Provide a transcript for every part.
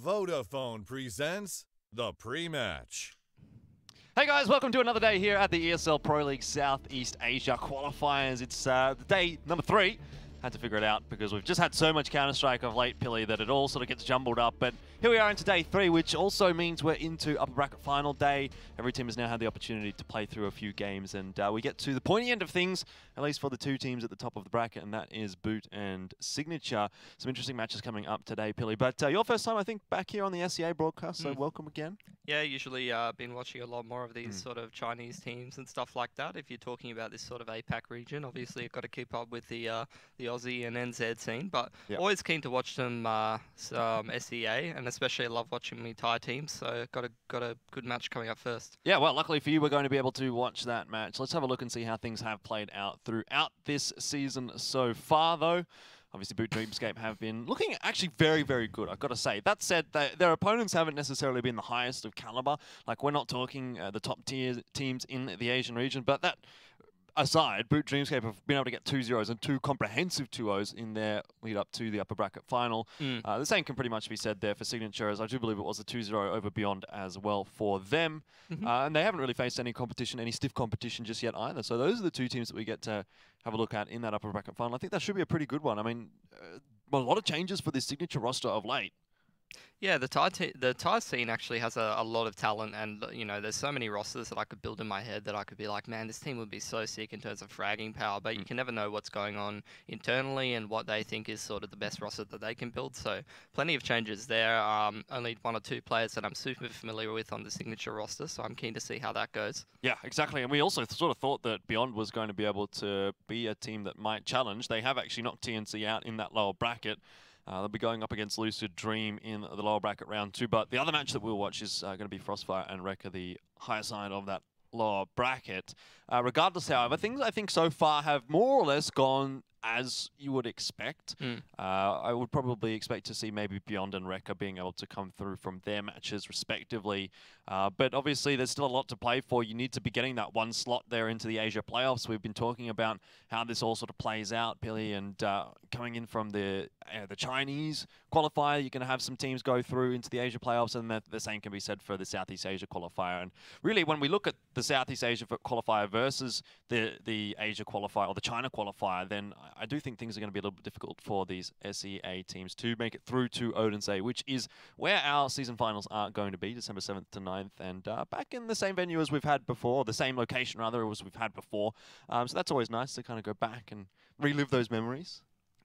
Vodafone presents the pre-match. Hey guys, welcome to another day here at the ESL Pro League Southeast Asia qualifiers. It's day number 3. Had to figure it out because we've just had so much Counter-Strike of late, Pilly, that it all sort of gets jumbled up. But here we are into day 3, which also means we're into upper bracket final day. Every team has now had the opportunity to play through a few games, and we get to the pointy end of things, at least for the two teams at the top of the bracket, and that is Boot and Signature. Some interesting matches coming up today, Pilly. But your first time, I think, back here on the SEA broadcast, so welcome again. Yeah, usually been watching a lot more of these sort of Chinese teams and stuff like that. If you're talking about this sort of APAC region, obviously you've got to keep up with the Aussie and NZ scene, but always keen to watch some SEA, and especially I love watching the Thai teams. So got a good match coming up first. Yeah, well, luckily for you, we're going to be able to watch that match. Let's have a look and see how things have played out throughout this season so far, though. Obviously, Boot Dreamscape have been looking actually very, very good, I've got to say. That said, their opponents haven't necessarily been the highest of caliber. Like, we're not talking the top tier teams in the Asian region, but that aside, Boot Dreamscape have been able to get 2-0s and 2 comprehensive 2-0s in their lead up to the upper bracket final. The same can pretty much be said there for Signature, as I do believe it was a 2-0 over Beyond as well for them. And they haven't really faced any competition, any stiff competition just yet either. So those are the two teams that we get to have a look at in that upper bracket final. I think that should be a pretty good one. I mean, a lot of changes for this Signature roster of late. Yeah, the Thai scene actually has a lot of talent, and you know, there's so many rosters that I could build in my head that I could be like, man, this team would be so sick in terms of fragging power, but you can never know what's going on internally and what they think is sort of the best roster that they can build. So plenty of changes there. Only 1 or 2 players that I'm super familiar with on the Signature roster, so I'm keen to see how that goes. Yeah, exactly. And we also sort of thought that Beyond was going to be able to be a team that might challenge. They have actually knocked TNC out in that lower bracket. They'll be going up against Lucid Dream in the lower bracket round 2. But the other match that we'll watch is going to be Frostfire and Rekka, the higher side of that lower bracket. Regardless, however, things I think so far have more or less gone as you would expect. I would probably expect to see maybe Beyond and Rekka being able to come through from their matches respectively. But obviously there's still a lot to play for. You need to be getting that 1 slot there into the Asia playoffs. We've been talking about how this all sort of plays out, Pilly, and coming in from the Chinese qualifier, you're going to have some teams go through into the Asia playoffs, and the same can be said for the Southeast Asia qualifier. And really, when we look at the Southeast Asia qualifier versus the Asia qualifier or the China qualifier, then I do think things are going to be a little bit difficult for these SEA teams to make it through to Odense, which is where our season finals are going to be, December 7th to 9th, and back in the same venue as we've had before, the same location rather as we've had before. So that's always nice to kind of go back and relive those memories.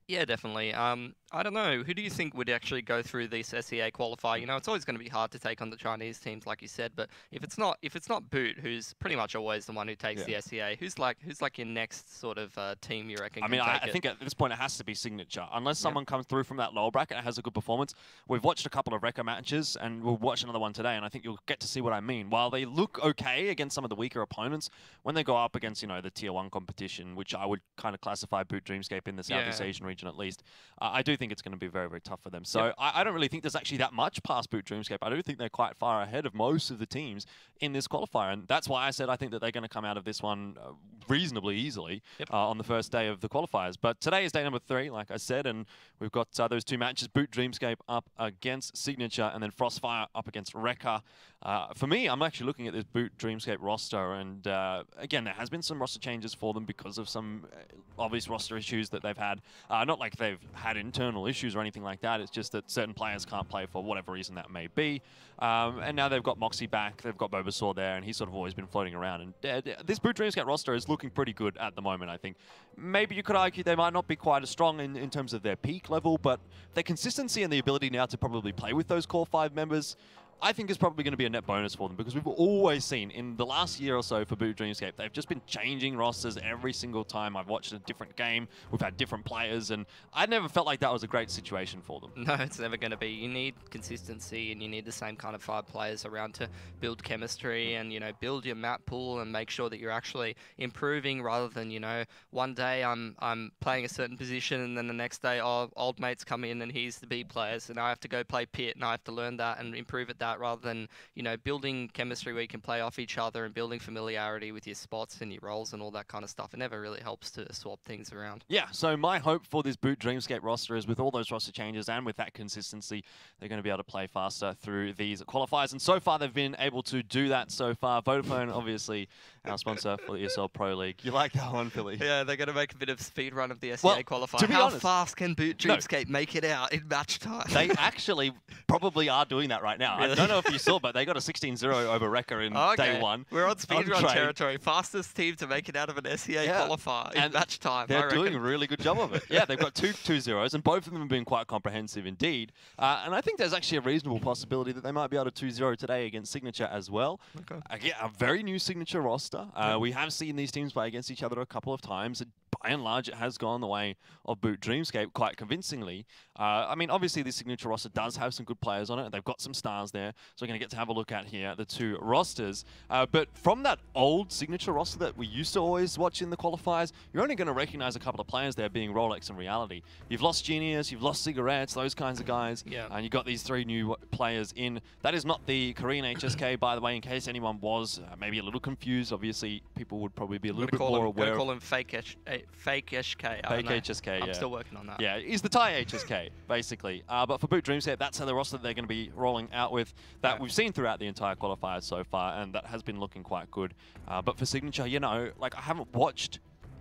Yeah, definitely. I don't know. Who do you think would actually go through this SEA qualifier? You know, it's always going to be hard to take on the Chinese teams, like you said. But if it's not Boot, who's pretty much always the one who takes the SEA, who's like your next sort of team you reckon? I mean, I think at this point it has to be Signature, unless someone comes through from that lower bracket and has a good performance. We've watched a couple of Rekka matches, and we'll watch another one today, and I think you'll get to see what I mean. While they look okay against some of the weaker opponents, when they go up against the Tier 1 competition, which I would kind of classify Boot Dreamscape in the Southeast Asian region at least. I do think it's going to be very, very tough for them. So I don't really think there's actually that much past Boot Dreamscape. I do think they're quite far ahead of most of the teams in this qualifier. And that's why I said I think that they're going to come out of this one reasonably easily on the first day of the qualifiers. But today is day number 3, like I said, and we've got those 2 matches, Boot Dreamscape up against Signature and then Frostfire up against Rekka. For me, I'm actually looking at this Boot Dreamscape roster, and again, there has been some roster changes for them because of some obvious roster issues that they've had. Not like they've had internal issues or anything like that. It's just that certain players can't play for whatever reason that may be. And now they've got Moxie back. They've got Bobasaur there, and he's sort of always been floating around. And this Boot Dreamscape roster is looking pretty good at the moment, I think. Maybe you could argue they might not be quite as strong in terms of their peak level, but their consistency and the ability now to probably play with those core 5 members, I think is probably going to be a net bonus for them, because we've always seen in the last year or so for Boot Dreamscape, they've just been changing rosters every single time I've watched a different game. We've had different players, and I never felt like that was a great situation for them. No, it's never going to be. You need consistency, and you need the same kind of 5 players around to build chemistry and, build your map pool and make sure that you're actually improving, rather than, one day I'm playing a certain position and then the next day, old mates come in and he's the B players and I have to go play pit and I have to learn that and improve at that. that, rather than, you know, building chemistry where you can play off each other and building familiarity with your spots and your roles and all that kind of stuff. It never really helps to swap things around. Yeah, so my hope for this Boot Dreamscape roster is with all those roster changes and with that consistency, they're going to be able to play faster through these qualifiers. And so far, they've been able to do that so far. Vodafone, obviously, our sponsor for the ESL Pro League. You like that one, Philly? Yeah, they're going to make a bit of speed run of the SEA qualifier. To be How honest, fast can Boot Dreamscape make it out in match time? They actually probably are doing that right now. Really? I don't know if you saw, but they got a 16-0 over Rekka in day one. We're on speedrun territory. Fastest team to make it out of an SEA qualifier in match time. They're doing a really good job of it. Yeah, they've got two zeros, and both of them have been quite comprehensive indeed. And I think there's actually a reasonable possibility that they might be able to 2-0 today against Signature as well. Okay. Again, a very new Signature roster. We have seen these teams play against each other a couple of times. And by and large, it has gone the way of Boot Dreamscape quite convincingly. I mean, obviously, the Signature roster does have some good players on it. They've got some stars there. So we're going to get to have a look at here, the two rosters. But from that old Signature roster that we used to always watch in the qualifiers, you're only going to recognize a couple of players there being Rolex and Reality. You've lost Genius, you've lost Cigarettes, those kinds of guys. Yeah. And you've got these three new players in. That is not the Korean HSK, by the way, in case anyone was maybe a little confused. Obviously, people would probably be a little bit more aware. I'm going to call him fake HSK. Fake HSK, yeah. I'm still working on that. Yeah, he's the Thai HSK, basically. But for Boot Dreamscape, that's how the roster that they're going to be rolling out with that we've seen throughout the entire qualifiers so far, and that has been looking quite good. But for Signature, you know, like I haven't watched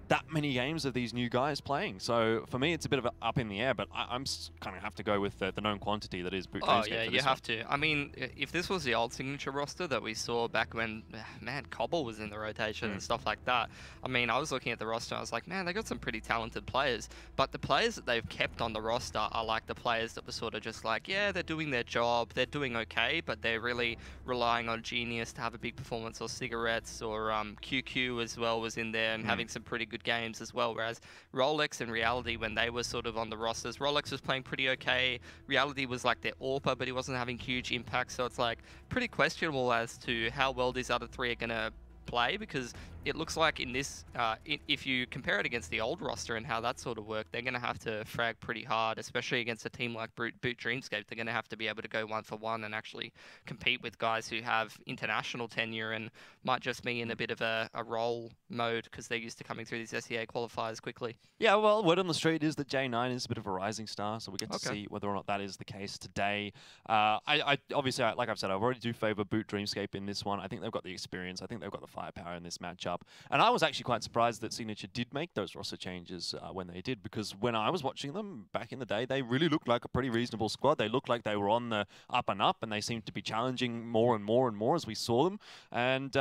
that many games of these new guys playing. So for me, it's a bit of up in the air, but I'm kind of have to go with the known quantity that is Boot Dreamscape. Oh, yeah, you have to. I mean, if this was the old Signature roster that we saw back when, man, Cobble was in the rotation and stuff like that, I mean, I was looking at the roster, I was like, man, they got some pretty talented players, but the players that they've kept on the roster are like the players that were sort of just like, yeah, they're doing their job, they're doing okay, but they're really relying on Genius to have a big performance, or Cigarettes, or QQ as well was in there and having some pretty good games as well, whereas Rolex and Reality, when they were sort of on the rosters, Rolex was playing pretty okay, Reality was like their AWPer, but he wasn't having huge impact, so it's like pretty questionable as to how well these other three are going to play, because it looks like in this, if you compare it against the old roster and how that sort of worked, they're going to have to frag pretty hard, especially against a team like Boot Dreamscape. They're going to have to be able to go 1-for-1 and actually compete with guys who have international tenure and might just be in a bit of a role mode because they're used to coming through these SEA qualifiers quickly. Yeah, well, word on the street is that J9 is a bit of a rising star, so we get to see whether or not that is the case today. I obviously, like I've said, I already do favour Boot Dreamscape in this one. I think they've got the experience. I think they've got the firepower in this matchup. And I was actually quite surprised that Signature did make those roster changes when they did, because when I was watching them back in the day, they really looked like a pretty reasonable squad. They looked like they were on the up and up, and they seemed to be challenging more and more and more as we saw them. And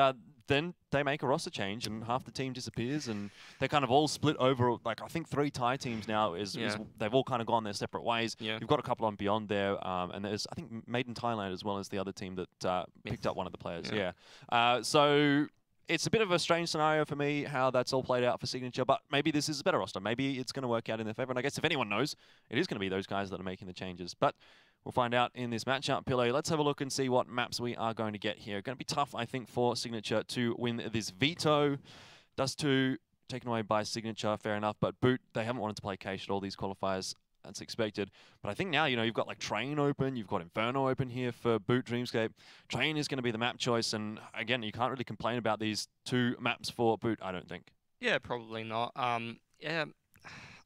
then they make a roster change and half the team disappears, and they're kind of all split over, like, I think 3 Thai teams now is they've all kind of gone their separate ways. You've got a couple on Beyond there, and there's, I think, Made in Thailand as well as the other team that picked up one of the players. So it's a bit of a strange scenario for me how that's all played out for Signature, but maybe this is a better roster. Maybe it's going to work out in their favor. And I guess if anyone knows, it is going to be those guys that are making the changes. But we'll find out in this matchup. Pilo, let's have a look and see what maps we are going to get here. Going to be tough, I think, for Signature to win this veto. Dust 2 taken away by Signature, fair enough. But Boot, they haven't wanted to play Cache at all these qualifiers. That's expected. But I think now, you know, you've got like Train open, you've got Inferno open here for Boot Dreamscape. Train is going to be the map choice, and again, you can't really complain about these 2 maps for Boot, I don't think. Yeah, probably not. Yeah,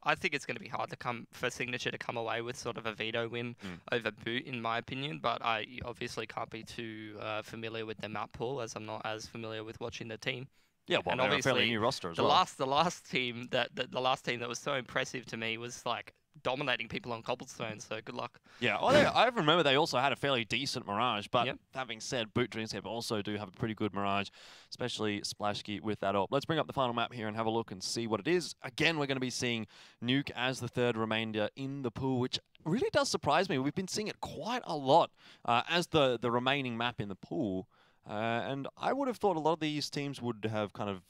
I think it's going to be hard for Signature to come away with sort of a veto win over Boot, in my opinion. But I obviously can't be too familiar with the map pool, as I'm not as familiar with watching the team. Yeah, well, and they're a fairly new roster as well. The last team that was so impressive to me was like dominating people on cobblestone, so good luck. Yeah, well, I remember they also had a fairly decent Mirage, but that being said, Boot Dreamscape also do have a pretty good Mirage, especially Splashkey with that AWP. Let's bring up the final map here and have a look and see what it is. Again, we're going to be seeing Nuke as the 3rd remainder in the pool, which really does surprise me. We've been seeing it quite a lot as the remaining map in the pool, and I would have thought a lot of these teams would have kind of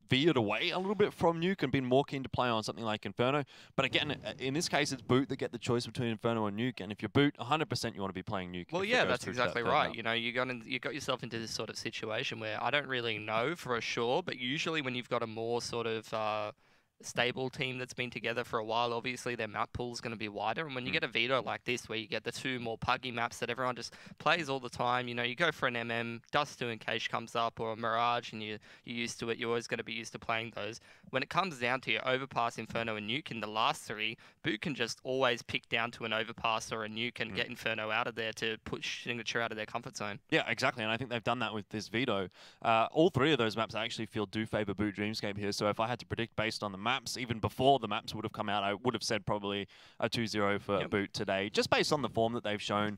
veered away a little bit from Nuke and been more keen to play on something like Inferno. But again, in this case, it's Boot that get the choice between Inferno and Nuke. And if you're Boot, 100% you want to be playing Nuke. Well, yeah, that's exactly right. You know, you got yourself into this sort of situation where I don't really know for sure, but usually when you've got a more sort of stable team that's been together for a while. Obviously, their map pool is going to be wider. And when you get a veto like this, where you get the 2 more puggy maps that everyone just plays all the time, you know, you go for an Dust 2 in case comes up, or a Mirage, and you're used to it. You're always going to be used to playing those. When it comes down to your Overpass, Inferno, and Nuke in the last 3, Boot can just always pick down to an Overpass or a Nuke and get Inferno out of there to push Signature out of their comfort zone. Yeah, exactly, and I think they've done that with this veto. All 3 of those maps I actually feel do favour Boot Dreamscape here, so if I had to predict based on the maps, even before the maps would have come out, I would have said probably a 2-0 for Boot today, just based on the form that they've shown.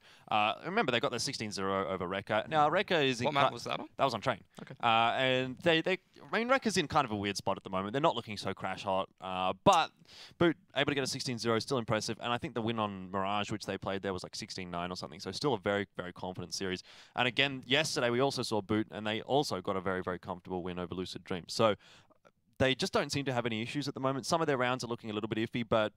Remember, they got the 16-0 over Rekka. Now, Rekka is... What map was that on? That was on Train. Okay. And I mean, Rekka's in kind of a weird spot at the moment. They're not looking so crash hot, but Boot able to get a 16-0 is still impressive, and I think the win on Mirage, which they played there, was like 16-9 or something, so still a very, very confident series. And again, yesterday we also saw Boot, and they also got a very, very comfortable win over Lucid Dream. So they just don't seem to have any issues at the moment. Some of their rounds are looking a little bit iffy, but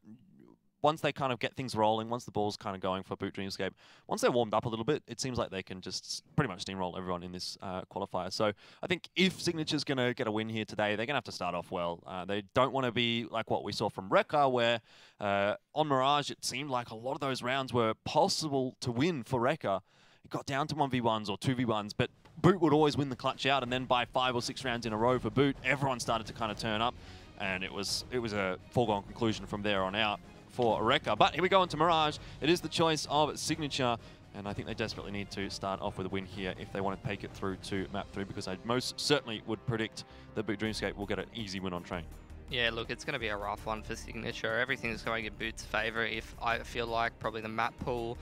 once they kind of get things rolling, once the ball's kind of going for Boot Dreamscape, once they're warmed up a little bit, it seems like they can just pretty much steamroll everyone in this qualifier. So I think if Signature's going to get a win here today, they're going to have to start off well. They don't want to be like what we saw from Rekka, where on Mirage, it seemed like a lot of those rounds were possible to win for Rekka. It got down to 1v1s or 2v1s, but Boot would always win the clutch out, and then by 5 or 6 rounds in a row for Boot, everyone started to kind of turn up, and it was a foregone conclusion from there on out for Rekka. But here we go into Mirage. It is the choice of Signature, and I think they desperately need to start off with a win here if they want to take it through to map 3, because I most certainly would predict that Boot Dreamscape will get an easy win on Train. Yeah, look, it's going to be a rough one for Signature. Everything's going in Boot's favour. If I feel like probably the map pool,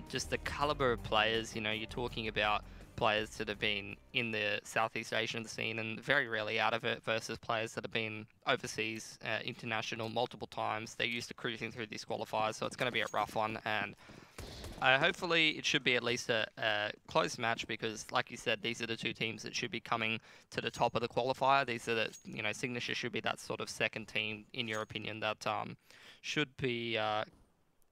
just the caliber of players, you know, you're talking about players that have been in the Southeast Asian scene and very rarely out of it versus players that have been overseas, international multiple times. They're used to cruising through these qualifiers, so it's going to be a rough one. And hopefully it should be at least a close match, because like you said, these are the 2 teams that should be coming to the top of the qualifier. These are the, you know, Signature should be that sort of second team, in your opinion, that should be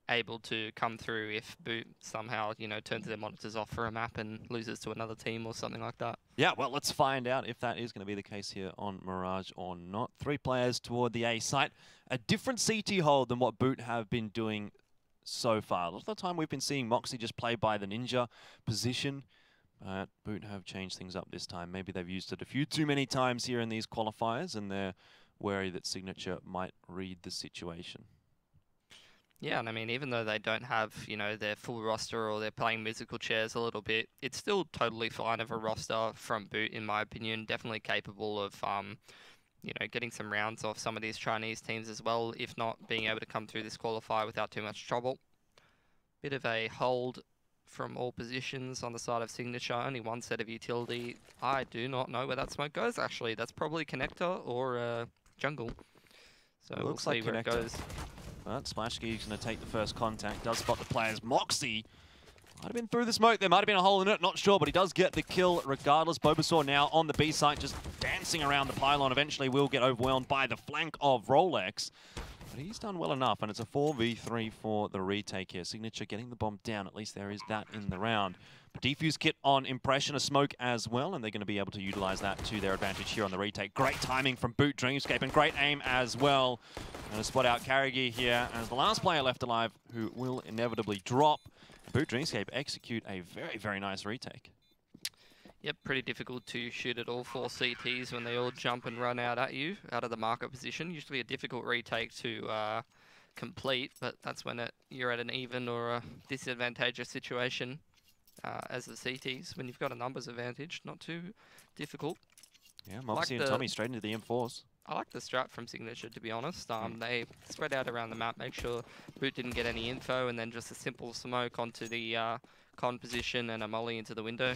able to come through if Boot somehow, you know, turns their monitors off for a map and loses to another team or something like that. Yeah, well, let's find out if that is going to be the case here on Mirage or not. 3 players toward the A site. A different CT hold than what Boot have been doing so far. A lot of the time we've been seeing Moxie just play by the ninja position. But Boot have changed things up this time. Maybe they've used it a few too many times here in these qualifiers, and they're wary that Signature might read the situation. Yeah, and I mean, even though they don't have, you know, their full roster, or they're playing musical chairs a little bit, it's still totally fine of a roster from Boot, in my opinion. Definitely capable of, you know, getting some rounds off some of these Chinese teams as well, if not being able to come through this qualifier without too much trouble. Bit of a hold from all positions on the side of Signature. Only 1 set of utility. I do not know where that smoke goes, actually. That's probably Connector or Jungle. So we'll see where it goes. But Splashkey's going to take the first contact, does spot the players. Moxie might have been through the smoke, there might have been a hole in it, not sure, but he does get the kill regardless. Bulbasaur now on the B site, just dancing around the pylon. Eventually will get overwhelmed by the flank of Rolex. But he's done well enough, and it's a 4v3 for the retake here. Signature getting the bomb down, at least there is that in the round. But defuse kit on Impression, a smoke as well, and they're going to be able to utilize that to their advantage here on the retake. Great timing from Boot Dreamscape, and great aim as well. Going to spot out Karagi here as the last player left alive, who will inevitably drop. Boot Dreamscape execute a very, very nice retake. Yep, pretty difficult to shoot at all 4 CTs when they all jump and run out at you, out of the marker position. Usually a difficult retake to complete, but that's when you're at an even or a disadvantageous situation as the CTs. When you've got a numbers advantage, not too difficult. Yeah, Moxie and Tommy straight into the M4s. I like the strat from Signature, to be honest. They spread out around the map, make sure Boot didn't get any info, and then just a simple smoke onto the con position and a molly into the window.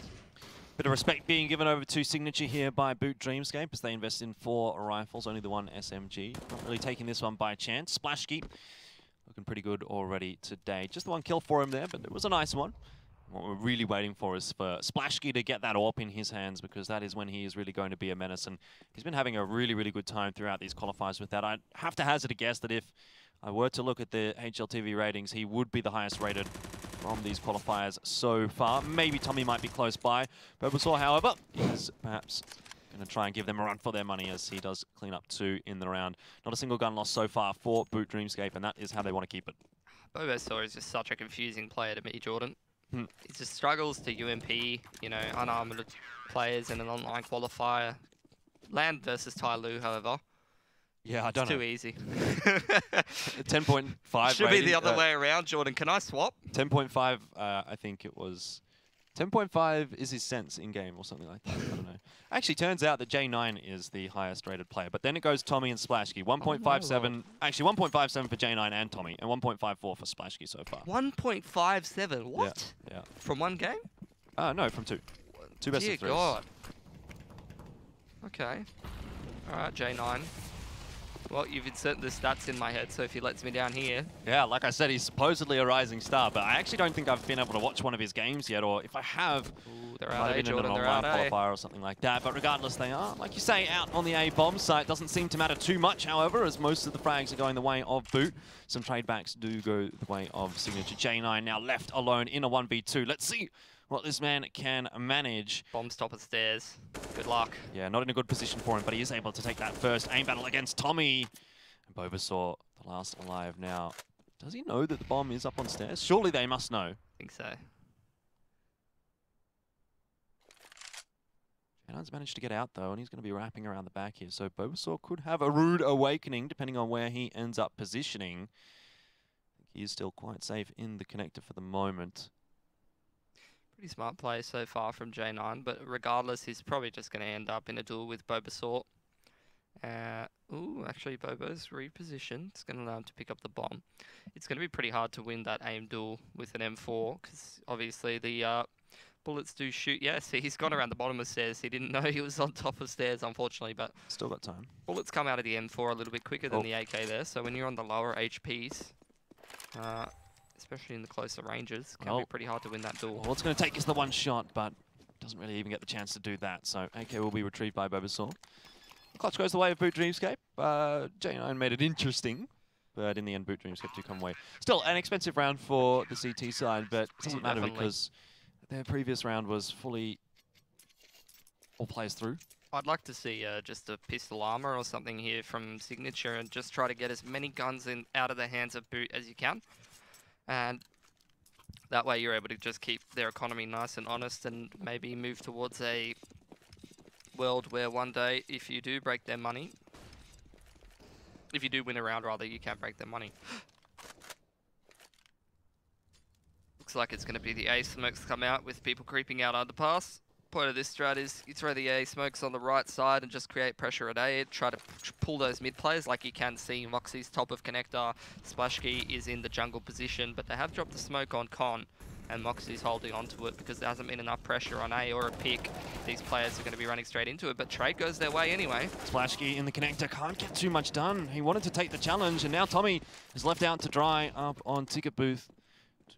Bit of respect being given over to Signature here by Boot Dreamscape as they invest in 4 rifles, only the 1 SMG. Not really taking this one by chance. Splashkey looking pretty good already today. Just the 1 kill for him there, but it was a nice one. What we're really waiting for is for Splashkey to get that AWP in his hands, because that is when he is really going to be a menace. And he's been having a really, really good time throughout these qualifiers with that. I'd have to hazard a guess that if I were to look at the HLTV ratings, he would be the highest rated from these qualifiers so far. Maybe Tommy might be close by. Bulbasaur, however, is perhaps Going to try and give them a run for their money as he does clean up 2 in the round. Not a single gun lost so far for Boot Dreamscape, and that is how they want to keep it. Bobosaur is just such a confusing player to me, Jordan. He just struggles to UMP, you know, unarmored players in an online qualifier. Land versus Tai Lu, however. Yeah, I don't know. Too easy. 10.5 Should be the other way around, Jordan. Can I swap? 10.5, I think it was. 10.5 is his sense in-game or something like that. I don't know. Actually, turns out that J9 is the highest rated player. But then it goes Tommy and Splashkey. 1.57. Actually, 1.57 for J9 and Tommy. And 1.54 for Splashkey so far. 1.57? What? Yeah. From one game? No, from 2. 2 best of 3s. Dear God. Okay. All right, J9. Well, you've inserted the stats in my head, so if he lets me down here... Yeah, like I said, he's supposedly a rising star, but I actually don't think I've been able to watch one of his games yet, or if I have, they're might out have A, been in Jordan, an they're online out A. qualifier or something like that. But regardless, they are, like you say, out on the A-bomb site. Doesn't seem to matter too much, however, as most of the frags are going the way of Boot. Some trade backs do go the way of Signature. J9 now left alone in a 1v2. Let's see what this man can manage. Bombs top of stairs. Good luck. Yeah, not in a good position for him, but he is able to take that first aim battle against Tommy. And Bobasaur, the last alive now. Does he know that the bomb is up on stairs? Surely they must know. I think so. J9's managed to get out though, and he's going to be wrapping around the back here. So Bobasaur could have a rude awakening, depending on where he ends up positioning. I think he is still quite safe in the connector for the moment. Pretty smart play so far from J9, but regardless, he's probably just going to end up in a duel with Bobasaur. Ooh, actually Bobo's repositioned. It's going to allow him to pick up the bomb. It's going to be pretty hard to win that aim duel with an M4, because obviously the bullets do shoot. Yeah, see, he's gone around the bottom of stairs. He didn't know he was on top of stairs, unfortunately, but... Still got time. Bullets come out of the M4 a little bit quicker than the AK there, so when you're on the lower HPs, especially in the closer ranges, it can be pretty hard to win that duel. Well, it's going to take us the one shot, but doesn't really even get the chance to do that, so AK will be retrieved by Bobasaur. Clutch goes the way of Boot Dreamscape. J9 made it interesting, but in the end, Boot Dreamscape do come away. Still, an expensive round for the CT side, but it doesn't matter because their previous round was fully all players through. I'd like to see just a pistol armor or something here from Signature and just try to get as many guns out of the hands of Boot as you can. And that way you're able to just keep their economy nice and honest and maybe move towards a world where one day, if you do break their money, if you do win a round rather, you can break their money. Looks like it's going to be the A smokes come out with people creeping out underpass. Point of this strat is you throw the A smokes on the right side and just create pressure at A. Try to pull those mid players. Like you can see, Moxie's top of connector. Splashkey is in the jungle position, but they have dropped the smoke on Con. And Moxie's holding onto it because there hasn't been enough pressure on A or a pick. These players are going to be running straight into it, but trade goes their way anyway. Splashkey in the connector can't get too much done. He wanted to take the challenge, and now Tommy is left out to dry up on ticket booth.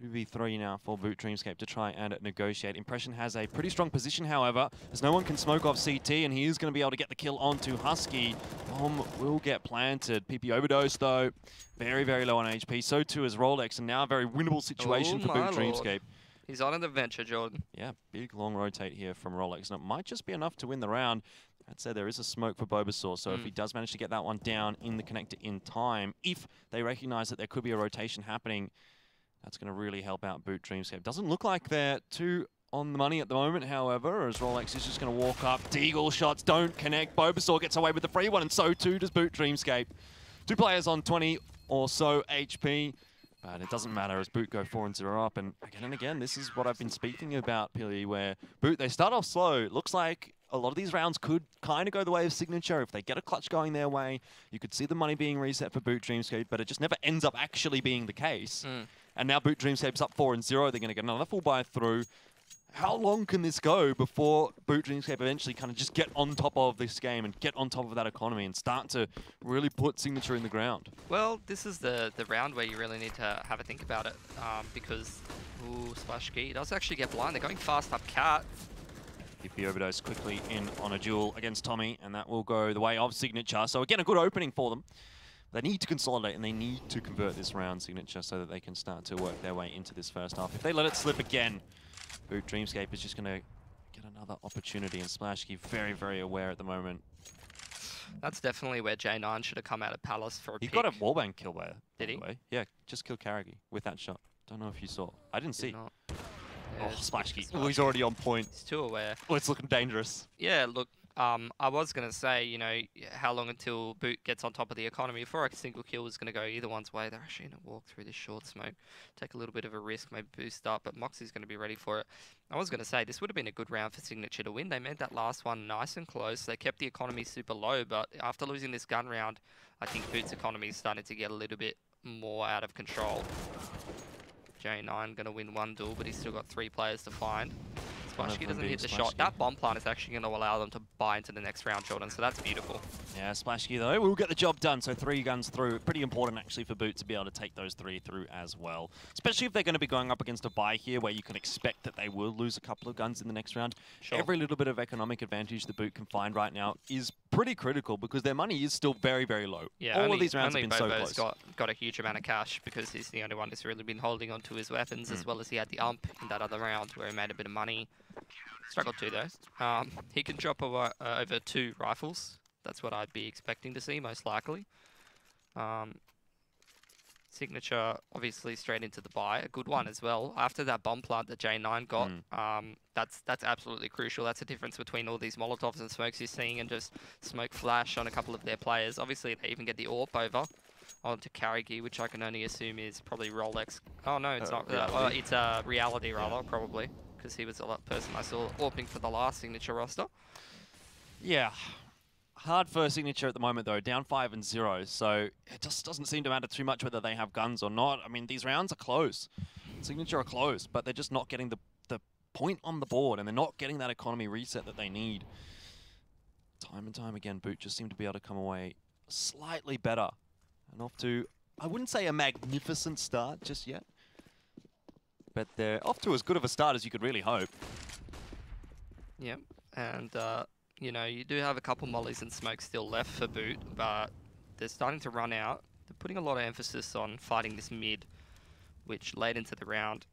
2v3 now for Boot Dreamscape to try and negotiate. Impression has a pretty strong position, however, as no one can smoke off CT, and he is going to be able to get the kill onto Husky. Bomb will get planted. PP overdose, though. Very, very low on HP. So too is Rolex, and now a very winnable situation for Boot Dreamscape. He's on an adventure, Jordan. Yeah, big long rotate here from Rolex, and it might just be enough to win the round. I'd say there is a smoke for Bobasaur, so if he does manage to get that one down in the connector in time, if they recognize that there could be a rotation happening, that's going to really help out Boot Dreamscape. Doesn't look like they're too on the money at the moment, however, as Rolex is just going to walk up. Deagle shots don't connect. Bobasaur gets away with the free one, and so too does Boot Dreamscape. 2 players on 20 or so HP, but it doesn't matter as Boot go 4-0 up. And again, this is what I've been speaking about, Pilly, where Boot, they start off slow. It looks like a lot of these rounds could kind of go the way of Signature. If they get a clutch going their way, you could see the money being reset for Boot Dreamscape, but it just never ends up actually being the case. And now Boot Dreamscape's up 4-0. They're going to get another full buy through. How long can this go before Boot Dreamscape eventually kind of just get on top of this game and get on top of that economy and start to really put Signature in the ground? Well, this is the round where you really need to have a think about it because, ooh, Splashkey does actually get blind. They're going fast up Cat. PP overdose quickly in on a duel against Tommy, and that will go the way of Signature. So again, a good opening for them. They need to consolidate and they need to convert this round, Signature, so that they can start to work their way into this first half. If they let it slip again, Boot Dreamscape is just going to get another opportunity, and Splashkey very, very aware at the moment. That's definitely where J9 should have come out of Palace for a He pick. got a wallbang kill by Did he? the way. Yeah, just killed Carrigy with that shot. Don't know if you saw. I didn't see. Not. Oh, Yeah, Splashkey. Oh, he's already on point. He's too aware. Oh, it's looking dangerous. Yeah, look, I was going to say, you know, how long until Boot gets on top of the economy before a single kill was going to go either one's way. They're actually going to walk through this short smoke, take a little bit of a risk, maybe boost up, but Moxie's going to be ready for it. I was going to say, this would have been a good round for Signature to win. They made that last one nice and close. They kept the economy super low, but after losing this gun round, I think Boot's economy is starting to get a little bit more out of control. J9 going to win one duel, but he's still got 3 players to find. Splashkey doesn't hit the shot. That bomb plant is actually going to allow them to buy into the next round, Jordan, so that's beautiful. Yeah, Splashkey, though, will get the job done. So 3 guns through. Pretty important, actually, for Boot to be able to take those 3 through as well. Especially if they're going to be going up against a buy here, where you can expect that they will lose a couple of guns in the next round. Sure. Every little bit of economic advantage the Boot can find right now is pretty critical, because their money is still very, very low. Yeah, all of these rounds have been so Bobo's close. got a huge amount of cash, because he's the only one who's really been holding onto his weapons, as well as he had the ump in that other round where he made a bit of money. Struggled to, though. He can drop over 2 rifles. That's what I'd be expecting to see, most likely. Signature, obviously, straight into the buy. A good one as well. After that bomb plant that J9 got, that's absolutely crucial. That's the difference between all these Molotovs and smokes you're seeing, and just smoke flash on a couple of their players. Obviously, they even get the AWP over onto Carrigy, which I can only assume is probably Rolex. Oh, no, it's not. It's Reality, rather, probably, because he was the person I saw AWPing for the last Signature roster. Yeah. Hard for Signature at the moment, though. Down 5-0, so it just doesn't seem to matter too much whether they have guns or not. I mean, these rounds are close. Signature are close, but they're just not getting the point on the board, and they're not getting that economy reset that they need. Time and time again, Boot just seem to be able to come away slightly better. And off to, I wouldn't say a magnificent start just yet, but they're off to as good of a start as you could really hope. Yep, and you know, you do have a couple mollies and smoke still left for Boot, but they're starting to run out. They're putting a lot of emphasis on fighting this mid, which late into the round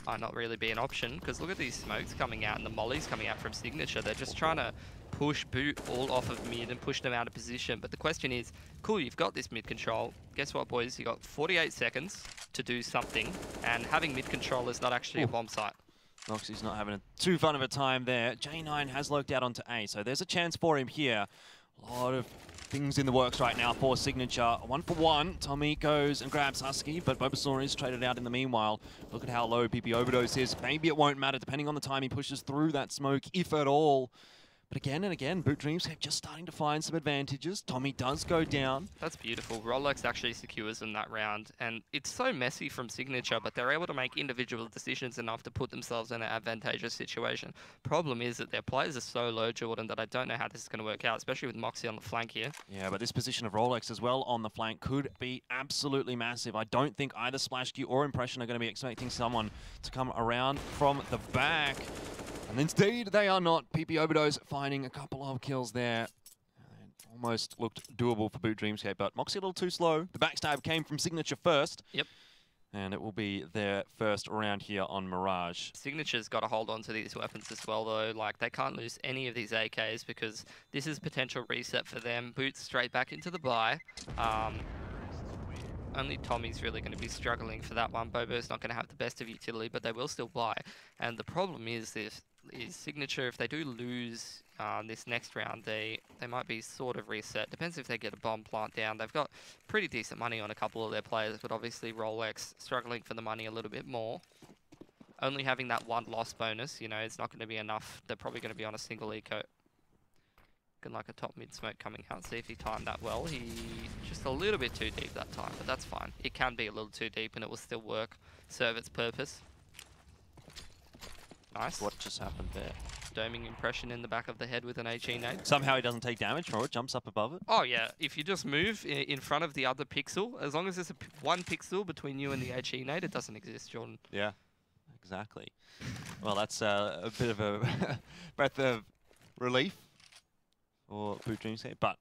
might not really be an option, because look at these smokes coming out and the mollies coming out from Signature. They're just trying to push Boot all off of mid and push them out of position. But the question is, cool, you've got this mid control. Guess what, boys? You got 48 seconds to do something, and having mid control is not actually a bomb site. Moxie's not having too fun of a time there. J9 has lurked out onto A, so there's a chance for him here. A lot of things in the works right now for Signature. 1-for-1. Tommy goes and grabs Husky, but Bulbasaur is traded out in the meanwhile. Look at how low PP Overdose is. Maybe it won't matter depending on the time he pushes through that smoke, if at all. But again and again, Boot Dreamscape just starting to find some advantages. Tommy does go down. That's beautiful. Rolex actually secures them that round. And it's so messy from Signature, but they're able to make individual decisions enough to put themselves in an advantageous situation. Problem is that their players are so low, Jordan, that I don't know how this is going to work out, especially with Moxie on the flank here. Yeah, but this position of Rolex as well on the flank could be absolutely massive. I don't think either Splashkey or Impression are going to be expecting someone to come around from the back. And indeed, they are not. PP Overdose finding a couple of kills there. Almost looked doable for Boot Dreamscape, but Moxie a little too slow. The backstab came from Signature first. Yep. And it will be their first round here on Mirage. Signature's got to hold on to these weapons as well, though. Like, they can't lose any of these AKs, because this is potential reset for them. Boot's straight back into the buy. Only Tommy's really going to be struggling for that one. Bobo's not going to have the best of utility, but they will still buy. And the problem is Signature, if they do lose this next round, they might be sort of reset. Depends if they get a bomb plant down. They've got pretty decent money on a couple of their players, but obviously Rolex struggling for the money a little bit more. Only having that one loss bonus, you know, it's not going to be enough. They're probably going to be on a single eco. Looking like a top mid smoke coming out. See if he timed that well. He just a little bit too deep that time, but that's fine. It can be a little too deep and it will still work, serve its purpose. Nice. What just happened there? Doming Impression in the back of the head with an HE nade. Somehow he doesn't take damage from it, jumps up above it. Oh yeah, if you just move in front of the other pixel, as long as there's one pixel between you and the HE nade, it doesn't exist, Jordan. Yeah, exactly. Well, that's a bit of a breath of relief for Boot Dreamscape, but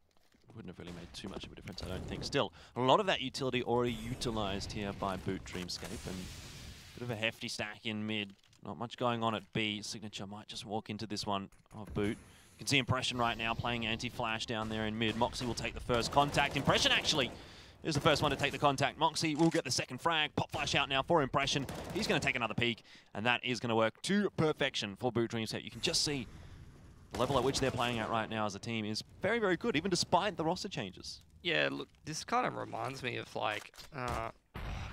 wouldn't have really made too much of a difference, I don't think. Still, a lot of that utility already utilized here by Boot Dreamscape, and a bit of a hefty stack in mid. Not much going on at B. Signature might just walk into this one of Boot. You can see Impression right now playing anti-flash down there in mid. Moxie will take the first contact. Impression actually is the first one to take the contact. Moxie will get the second frag. Pop flash out now for Impression. He's going to take another peek, and that is going to work to perfection for Boot Dreamscape. You can just see the level at which they're playing at right now as a team is very, very good, even despite the roster changes. Yeah, look, this kind of reminds me of like,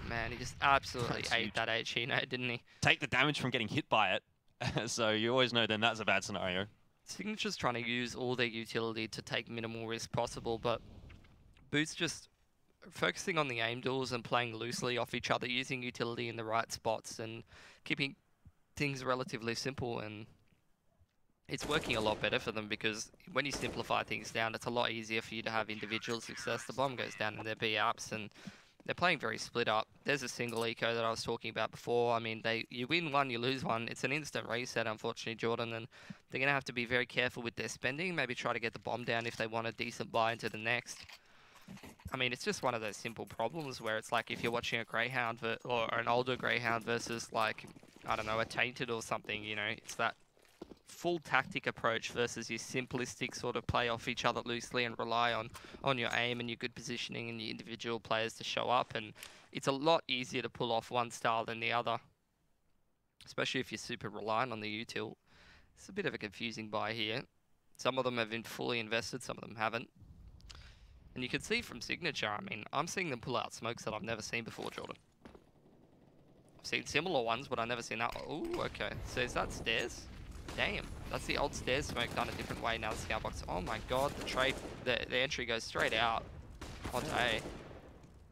man, he just absolutely ate that H-Hino, didn't he? Take the damage from getting hit by it, so you always know then that's a bad scenario. Signature's trying to use all their utility to take minimal risk possible, but Boot's just focusing on the aim duels and playing loosely off each other, using utility in the right spots and keeping things relatively simple, and it's working a lot better for them because when you simplify things down, it's a lot easier for you to have individual success. The bomb goes down in their B apps, and they're playing very split up. There's a single eco that I was talking about before. I mean, you win one, you lose one. It's an instant reset, unfortunately, Jordan, and they're going to have to be very careful with their spending, maybe try to get the bomb down if they want a decent buy into the next. I mean, it's just one of those simple problems where it's like if you're watching a Greyhound or an older Greyhound versus like, I don't know, a Tainted or something, you know, it's that full tactic approach versus your simplistic sort of play off each other loosely and rely on your aim and your good positioning and your individual players to show up. And it's a lot easier to pull off one style than the other, especially if you're super reliant on the util. It's a bit of a confusing buy here. Some of them have been fully invested, some of them haven't. And you can see from Signature, I mean, I'm seeing them pull out smokes that I've never seen before, Jordan. I've seen similar ones, but I've never seen that. Oh, okay. So is that stairs? Damn, that's the old stairs smoke done a different way now, the scoutbox. Oh my god, the entry goes straight out onto A.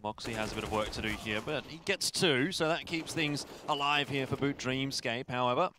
Moxie has a bit of work to do here, but he gets two, so that keeps things alive here for Boot Dreamscape. However,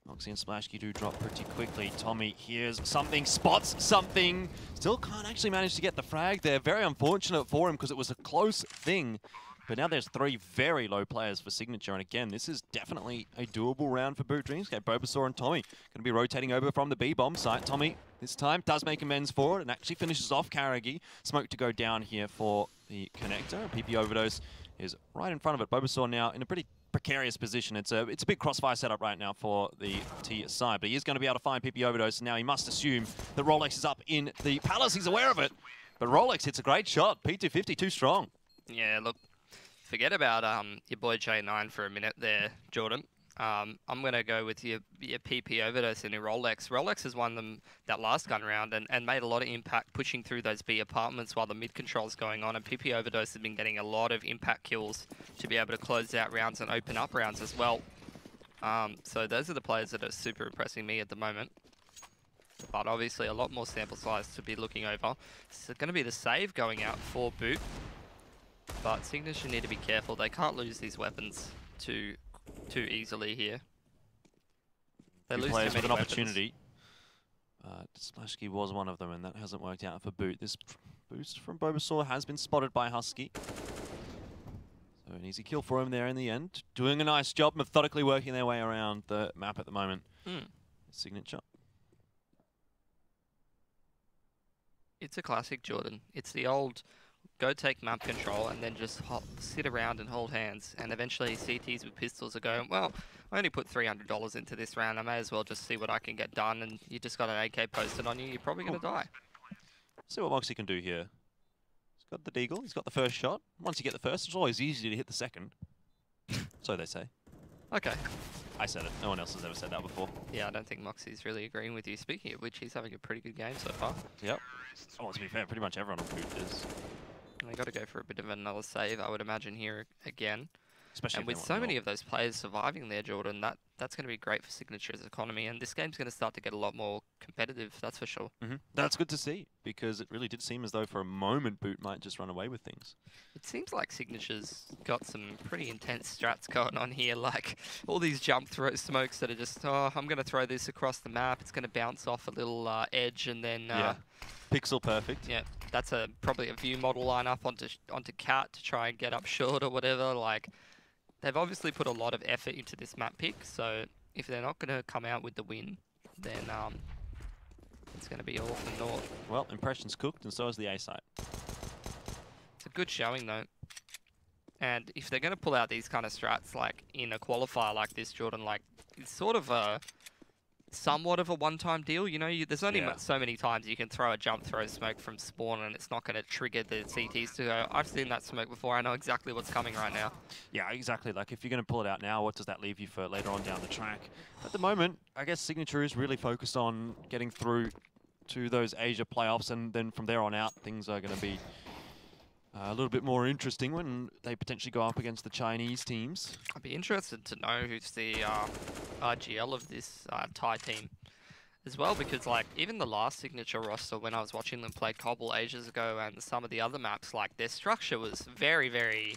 Moxie and Splashky do drop pretty quickly. Tommy hears something, spots something. Still can't actually manage to get the frag there. Very unfortunate for him because it was a close thing. But now there's three very low players for Signature. And again, this is definitely a doable round for Boot Dreamscape. Bulbasaur and Tommy going to be rotating over from the B-bomb site. Tommy this time does make amends for it and actually finishes off Karagi. Smoke to go down here for the connector. PP Overdose is right in front of it. Bulbasaur now in a pretty precarious position. It's a big crossfire setup right now for the T side, but he is going to be able to find PP Overdose, and now he must assume that Rolex is up in the palace. He's aware of it, but Rolex hits a great shot. P250 too strong. Yeah, look, forget about your boy J9 for a minute there, Jordan. I'm going to go with your PP Overdose and your Rolex. Rolex has won them that last gun round and made a lot of impact pushing through those B apartments while the mid control's going on. And PP Overdose has been getting a lot of impact kills to be able to close out rounds and open up rounds as well. So those are the players that are super impressing me at the moment. But obviously a lot more sample size to be looking over. It's going to be the save going out for Boot. But Signature need to be careful. They can't lose these weapons too easily here. They lose players too with many an opportunity. weapons. Splashky was one of them, and that hasn't worked out for Boot. This boost from Bulbasaur has been spotted by Husky. So an easy kill for him there in the end. Doing a nice job, methodically working their way around the map at the moment. Signature. It's a classic Jordan. It's the old go take map control and then just sit around and hold hands. And eventually CTs with pistols are going, well, I only put $300 into this round. I may as well just see what I can get done. And you just got an AK posted on you. You're probably going to die. See what Moxie can do here. He's got the deagle. He's got the first shot. Once you get the first, it's always easy to hit the second. So they say. Okay. I said it. No one else has ever said that before. Yeah, I don't think Moxie's really agreeing with you. Speaking of which, he's having a pretty good game so far. Yep. Oh, to be fair, pretty much everyone on Boot is. They got to go for a bit of another save, I would imagine, here again. Especially and with so many of those players surviving there, Jordan, that's going to be great for Signature's economy. And this game's going to start to get a lot more competitive, that's for sure. That's good to see, because it really did seem as though for a moment Boot might just run away with things. It seems like Signature's got some pretty intense strats going on here, like all these jump throw smokes that are just, oh, I'm going to throw this across the map. It's going to bounce off a little edge and then... yeah, pixel perfect. Yeah, that's probably a view model line up onto Cat to try and get up short or whatever. Like, they've obviously put a lot of effort into this map pick, so if they're not going to come out with the win, then it's going to be all for naught. Well, Impression's cooked, and so is the A site. It's a good showing, though. And if they're going to pull out these kind of strats, like in a qualifier like this, Jordan, like it's sort of a somewhat of a one-time deal. You know, there's only so many times you can throw a jump throw smoke from spawn and it's not going to trigger the CTs to go, I've seen that smoke before, I know exactly what's coming right now. Yeah, exactly. Like, if you're going to pull it out now, what does that leave you for later on down the track? At the moment, I guess Signature is really focused on getting through to those Asia playoffs, and then from there on out, things are going to be a little bit more interesting when they potentially go up against the Chinese teams. I'd be interested to know who's the RGL of this Thai team as well, because like even the last Signature roster, when I was watching them play Cobble ages ago and some of the other maps, like their structure was very, very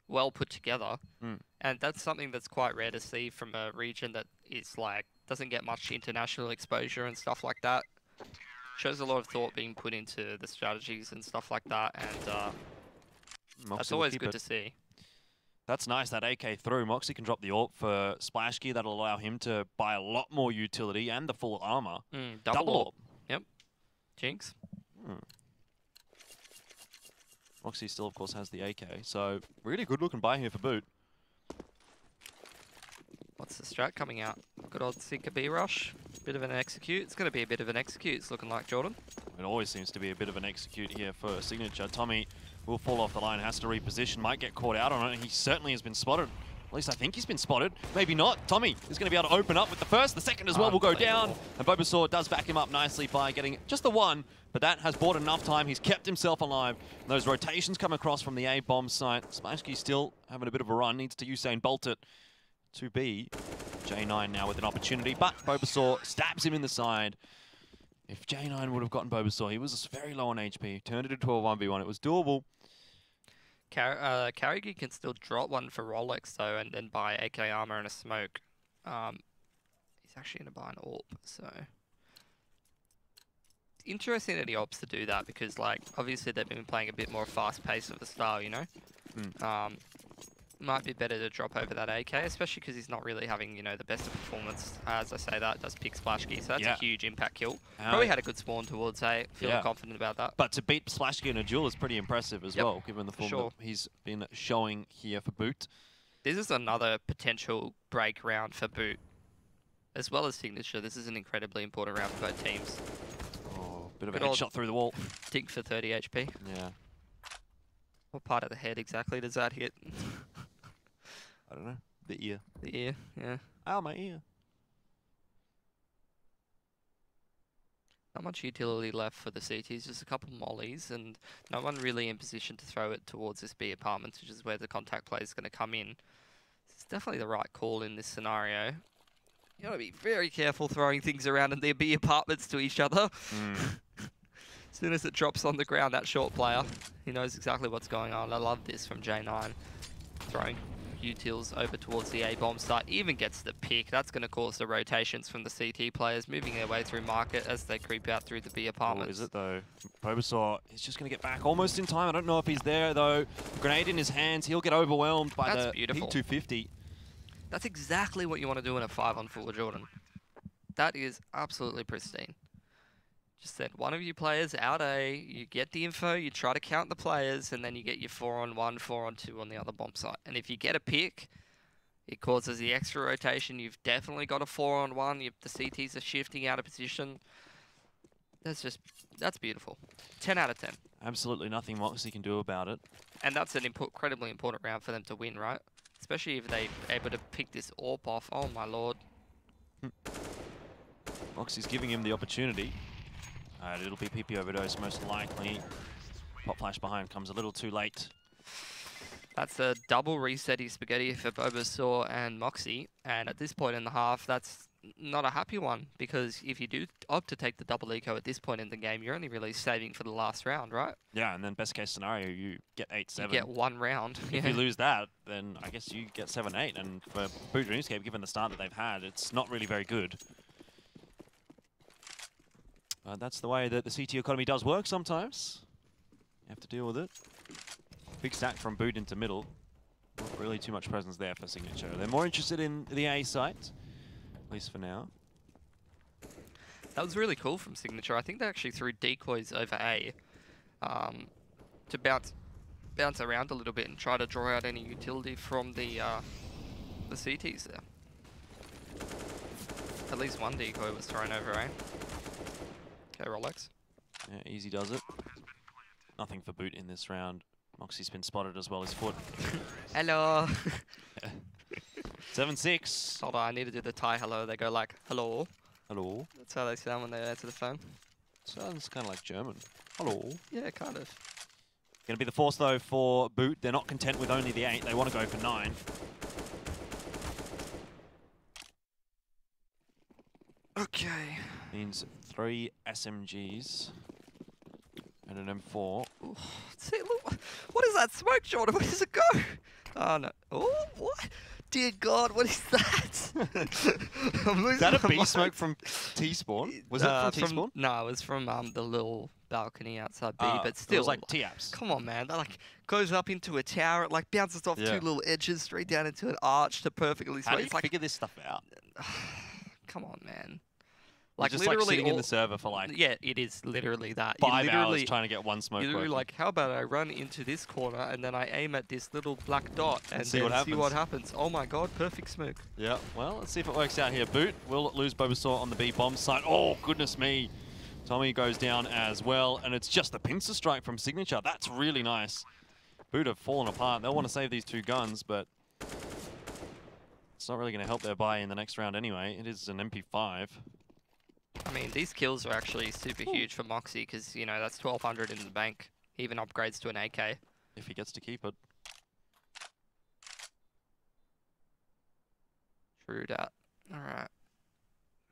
well put together. And that's something that's quite rare to see from a region that is like, doesn't get much international exposure and stuff like that. Shows a lot of thought being put into the strategies and stuff like that, and that's always good to see. That's nice, that AK through. Moxie can drop the AWP for Splashkey. That'll allow him to buy a lot more utility and the full armor. Double AWP. Yep. Jinx. Moxie still, of course, has the AK, so really good looking buy here for Boot. What's the strat coming out? Good old Sinker B rush. Bit of an execute. It's going to be a bit of an execute, it's looking like, Jordan. It always seems to be a bit of an execute here for Signature. Tommy will fall off the line, has to reposition, might get caught out on it. He certainly has been spotted. At least I think he's been spotted. Maybe not. Tommy is going to be able to open up with the first. The second as well will go down. And Bobasaur does back him up nicely by getting just the one, but that has bought enough time. He's kept himself alive. And those rotations come across from the A-bomb site. Splashkey still having a bit of a run. Needs to Usain Bolt it to be J9 now with an opportunity, but Bobasaur stabs him in the side. If J9 would have gotten Bobasaur, he was very low on HP. Turned it into a 1v1. It was doable. Karigi can still drop one for Rolex though, and then buy AK armor and a smoke. He's actually going to buy an AWP, so interesting that he opts to do that, because like obviously they've been playing a bit more fast pace of the style, you know. Might be better to drop over that AK, especially because he's not really having, you know, the best of performance. As I say that, does pick Splashkey, so that's a huge impact kill. Probably had a good spawn towards A, feeling confident about that. But to beat Splashkey in a duel is pretty impressive as well, given the form that he's been showing here for Boot. This is another potential break round for Boot, as well as Signature. This is an incredibly important round for both teams. Oh, bit of a headshot through the wall. Dig for 30 HP. Yeah. What part of the head exactly does that hit? I don't know. The ear. The ear, yeah. Ow, my ear. Not much utility left for the CTs, just a couple mollies, and no one really in position to throw it towards this B apartments, which is where the contact play is going to come in. It's definitely the right call in this scenario. You got to be very careful throwing things around in their B apartments to each other. As soon as it drops on the ground, that short player, he knows exactly what's going on. I love this from J9. Throwing utils over towards the A-bomb site, even gets the pick. That's going to cause the rotations from the CT players, moving their way through market as they creep out through the B apartments. Is it though? Bobasaur is just going to get back almost in time. I don't know if he's there though. Grenade in his hands. He'll get overwhelmed by the P250. That's exactly what you want to do in a 5-on-4, Jordan. That is absolutely pristine. Just send one of you players out A, you get the info, you try to count the players, and then you get your 4-on-1, 4-on-2 on the other bomb site. And if you get a pick, it causes the extra rotation. You've definitely got a 4-on-1. The CTs are shifting out of position. That's beautiful. 10 out of 10. Absolutely nothing Moxie can do about it. And that's an incredibly important round for them to win, right? Especially if they're able to pick this AWP off. Oh my lord. Moxie's giving him the opportunity. It'll be PP overdose most likely. Pop flash behind comes a little too late. That's a double resetty spaghetti for Bobasaur and Moxie. And at this point in the half, that's not a happy one, because if you do opt to take the double eco at this point in the game, you're only really saving for the last round, right? Yeah, and then best case scenario, you get 8-7. You get one round. If you lose that, then I guess you get 7-8. And for Boot Dreamscape, given the start that they've had, it's not really very good. That's the way that the CT economy does work sometimes. You have to deal with it. Big stack from Boot into middle. Not really too much presence there for Signature. They're more interested in the A site, at least for now. That was really cool from Signature. I think they actually threw decoys over A to bounce bounce around a little bit and try to draw out any utility from the CTs there. At least one decoy was thrown over, eh? Okay, Rolex. Yeah, easy does it. Nothing for Boot in this round. Moxie's been spotted as well as Foot. Hello. 7-6. Hold on, I need to do the Thai hello. They go like, hello. Hello. That's how they sound when they answer the phone. Sounds kind of like German. Hello. Yeah, kind of. Going to be the force, though, for Boot. They're not content with only the 8. They want to go for 9. Okay. Means 3 SMGs and an M4. Ooh, see, look, what is that smoke, Jordan? Where does it go? Oh, no. Oh, what? Dear God, what is that? I'm losing Is that a my B mind. smoke from T-Spawn? Was it from T-Spawn? No, it was from the little balcony outside B, but It still. was like T-Apps. Come on, man. That like goes up into a tower. It like bounces off Yeah. 2 little edges straight down into an arch to perfectly How smoke. do you It's like, figure this stuff out? come on, man. Like just like sitting in the server for like yeah, it is literally that. 5 hours trying to get one smoke. You're literally working. like, how about I run into this corner and then I aim at this little black dot and see then what see what happens. Oh my God, perfect smoke. Yeah, well, let's see if it works out here. Boot will lose Bulbasaur on the B bomb site. Oh, goodness me. Tommy goes down as well, and it's just the pincer strike from Signature. That's really nice. Boot have fallen apart. They'll want to save these 2 guns, but it's not really going to help their buy in the next round anyway. It is an MP5. I mean, these kills are actually super huge for Moxie because, you know, that's 1,200 in the bank. He even upgrades to an AK. If he gets to keep it. True that. Alright.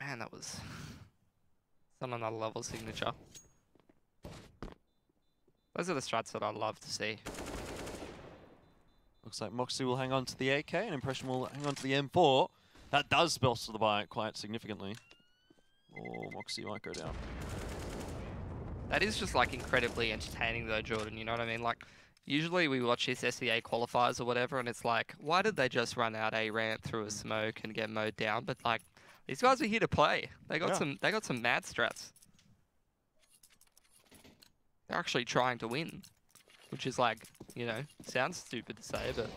Man, that was on another level Signature. Those are the strats that I love to see. Looks like Moxie will hang on to the AK, and Impression will hang on to the M4. That does bolster the buy quite significantly. Or Moxie might go down. That is just like incredibly entertaining though, Jordan, you know what I mean? Like, usually we watch these SEA qualifiers or whatever and it's like, why did they just run out a ramp through a smoke and get mowed down? But like, these guys are here to play. They got some mad strats. They're actually trying to win. Which is like, you know, sounds stupid to say, but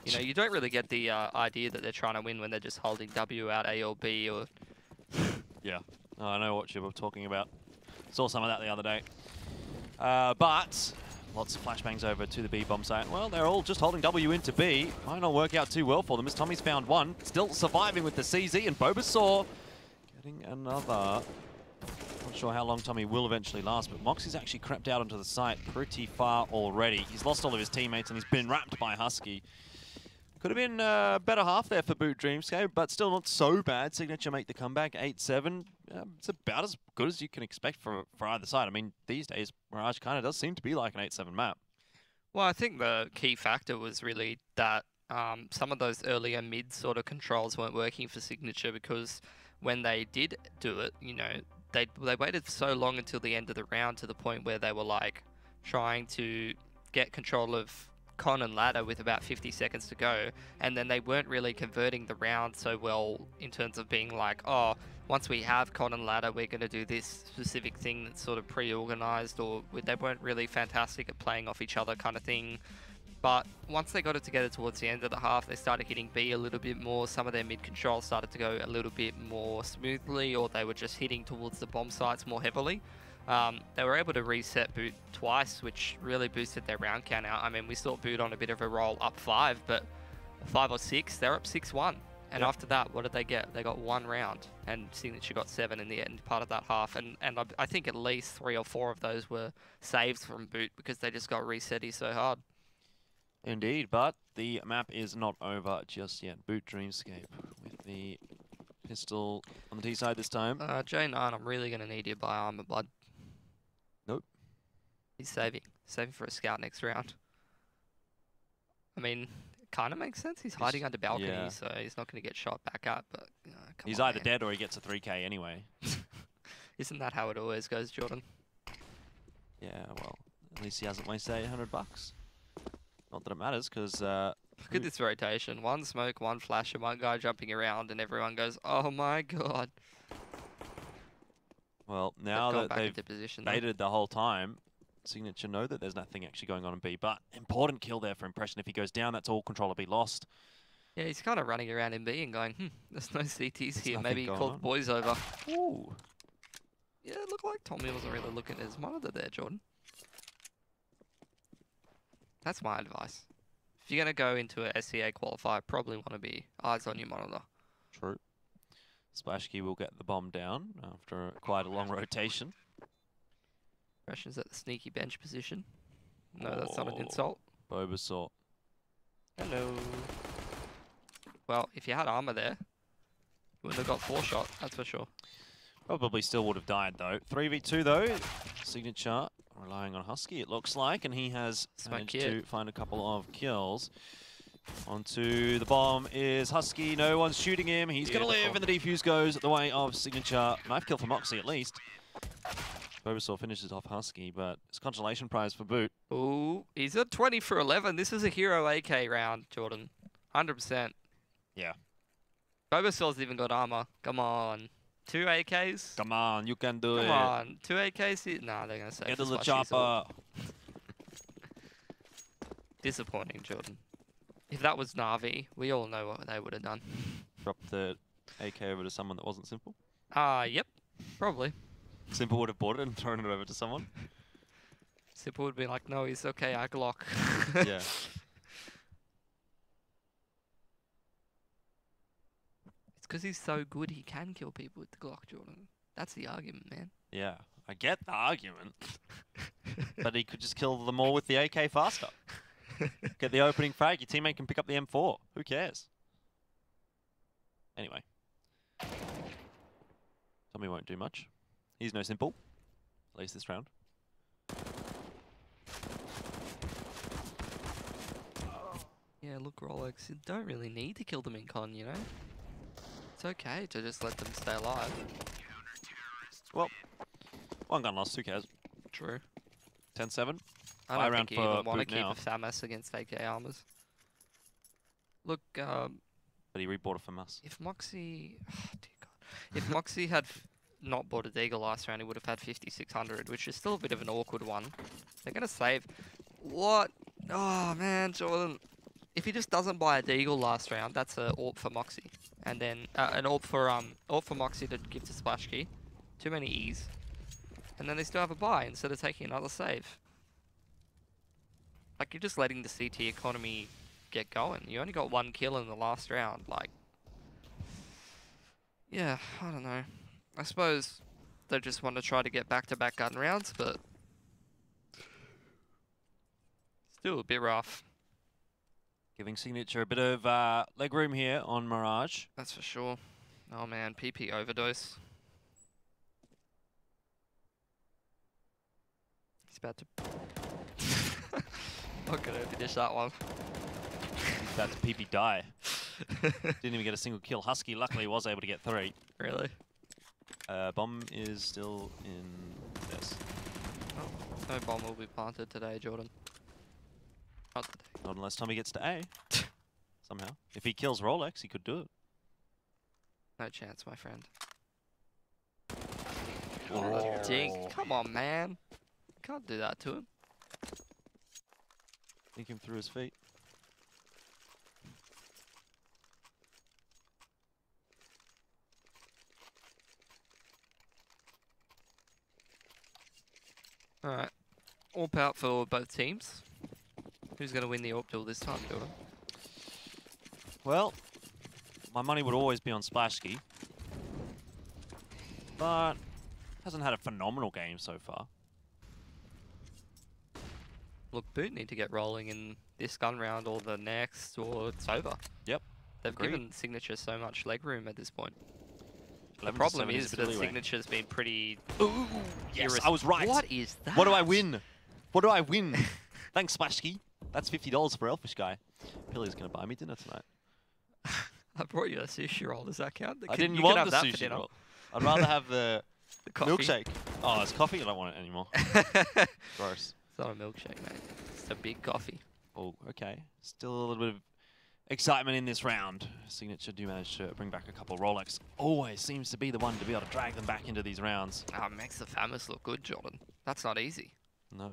you know, you don't really get the idea that they're trying to win when they're just holding W out A or B or Yeah, I know what you were talking about. Saw some of that the other day. But lots of flashbangs over to the B bomb site. Well, they're all just holding W into B. Might not work out too well for them as Tommy's found one. Still surviving with the CZ and Bulbasaur getting another. Not sure how long Tommy will eventually last, but Moxie's actually crept out onto the site pretty far already. He's lost all of his teammates and he's been wrapped by Husky. Could have been better half there for Boot Dreamscape, but still not so bad. Signature make the comeback, 8-7. It's about as good as you can expect for either side. I mean, these days, Mirage kind of does seem to be like an 8-7 map. Well, I think the key factor was really that some of those earlier mid sort of controls weren't working for Signature because when they did do it, you know, they waited so long until the end of the round to the point where they were like trying to get control of Con and Ladder with about 50 seconds to go, and then they weren't really converting the round so well in terms of being like, oh, once we have Con and Ladder, we're going to do this specific thing that's sort of pre-organized, or they weren't really fantastic at playing off each other kind of thing. But once they got it together towards the end of the half, they started hitting B a little bit more. Some of their mid controls started to go a little bit more smoothly, or they were just hitting towards the bomb sites more heavily. They were able to reset Boot twice, which really boosted their round count out. I mean, we saw Boot on a bit of a roll up 5, but 5 or 6, they're up 6-1. And after that, what did they get? They got 1 round, and Signature got 7 in the end part of that half. And I think at least 3 or 4 of those were saves from Boot because they just got resetty so hard. Indeed, but the map is not over just yet. Boot Dreamscape with the pistol on the T side this time. J9, I'm really going to need you by armor, bud. Nope. He's saving for a scout next round. I mean, it kind of makes sense. He's hiding under balcony, so he's not going to get shot back at. But he's either dead or he gets a 3K anyway. Isn't that how it always goes, Jordan? Yeah, well, at least he hasn't wasted $800. Not that it matters, because look at this rotation: 1 smoke, 1 flash, and 1 guy jumping around, and everyone goes, "Oh my god!" Well, now that they've baited the whole time, Signature know that there's nothing actually going on in B, but important kill there for Impression. If he goes down, that's all control will be lost. Yeah, he's kind of running around in B and going, there's no CTs here. nothing Maybe he going called on. the boys over. Ooh. Yeah, it looked like Tommy wasn't really looking at his monitor there, Jordan. That's my advice. If you're going to go into a SCA qualifier, probably want to be eyes on your monitor. True. Splashkey will get the bomb down after quite a long rotation. Impression's at the sneaky bench position. No, that's not an insult. Bobasaur. Hello. Well, if you had armor there, you wouldn't have got 4-shot, that's for sure. Probably still would have died though. 3v2 though. Signature relying on Husky, it looks like, and he has managed to find a couple of kills. Onto the bomb is Husky. No one's shooting him. He's going to live, and the defuse goes the way of Signature. Knife kill for Moxie at least. Bobasaur finishes off Husky, but it's consolation prize for Boot. Ooh, he's at 20 for 11. This is a hero AK round, Jordan. 100%. Yeah. Bobasaur's even got armor. Come on. 2 AKs? Come on, you can do it. Come on. 2 AKs? Nah, they're going to say get to the chopper. Disappointing, Jordan. If that was Na'Vi, we all know what they would have done. Drop the AK over to someone that wasn't Simple. Yep. Probably. Simple would have bought it and thrown it over to someone. Simple would be like, no, he's okay, I Glock. Yeah. It's because he's so good he can kill people with the Glock, Jordan. That's the argument, man. Yeah, I get the argument. But he could just kill them all with the AK faster. Get the opening frag, your teammate can pick up the M4. Who cares? Anyway. Tommy won't do much. He's no Simple. At least this round. Yeah, look, Rolex, you don't really need to kill them in con, you know? It's okay to just let them stay alive. Well, one gun lost, who cares? True. 10-7. I don't think you even want to Boot keep now. a FAMAS against AK armors. Look, But he rebought it from us. if Moxie... Oh, dear God. If Moxie had not bought a Deagle last round, he would have had 5,600, which is still a bit of an awkward one. They're going to save... What? Oh, man, Jordan. If he just doesn't buy a Deagle last round, that's an AWP for Moxie. And then an AWP for Moxie to give to Splashkey. Too many E's. And then they still have a buy instead of taking another save. Like, you're just letting the CT economy get going. You only got 1 kill in the last round. Like, yeah, I don't know. I suppose they just want to try to get back-to-back gun rounds, but still a bit rough. Giving Signature a bit of leg room here on Mirage. That's for sure. Oh man, PP overdose. He's about to... Not gonna finish that one. He's about to PP die. Didn't even get a single kill. Husky luckily was able to get 3. Really? Bomb is still in this. Oh, no bomb will be planted today, Jordan. Not today. Not unless Tommy gets to A. Somehow. If he kills Rolex, he could do it. No chance, my friend. Oh. Dink. Come on, man. Can't do that to him. Think him through his feet. Alright. AWP out for both teams. Who's going to win the AWP duel this time, Jordan? Well, my money would always be on Splashkey. But hasn't had a phenomenal game so far. Look, Boot need to get rolling in this gun round or the next, or it's over. Yep. They've Agreed. given Signature so much leg room at this point. The 11 to problem 7 is a bit that of leeway. Signature's been pretty... Ooh, yes, I was right. What is that? What do I win? What do I win? Thanks, Splashkey. That's $50 for Elfish Guy. Pilly's going to buy me dinner tonight. I brought you a sushi roll. Does that count? I didn't you want can the have that for sushi dinner. roll. I'd rather have the coffee. milkshake. Oh, it's coffee? I don't want it anymore. Gross. It's not a milkshake, mate. It's a big coffee. Oh, okay. Still a little bit of excitement in this round. Signature do manage to bring back a couple. Rolex always seems to be the one to be able to drag them back into these rounds. Ah, makes the FAMAS look good, Jordan. That's not easy. No.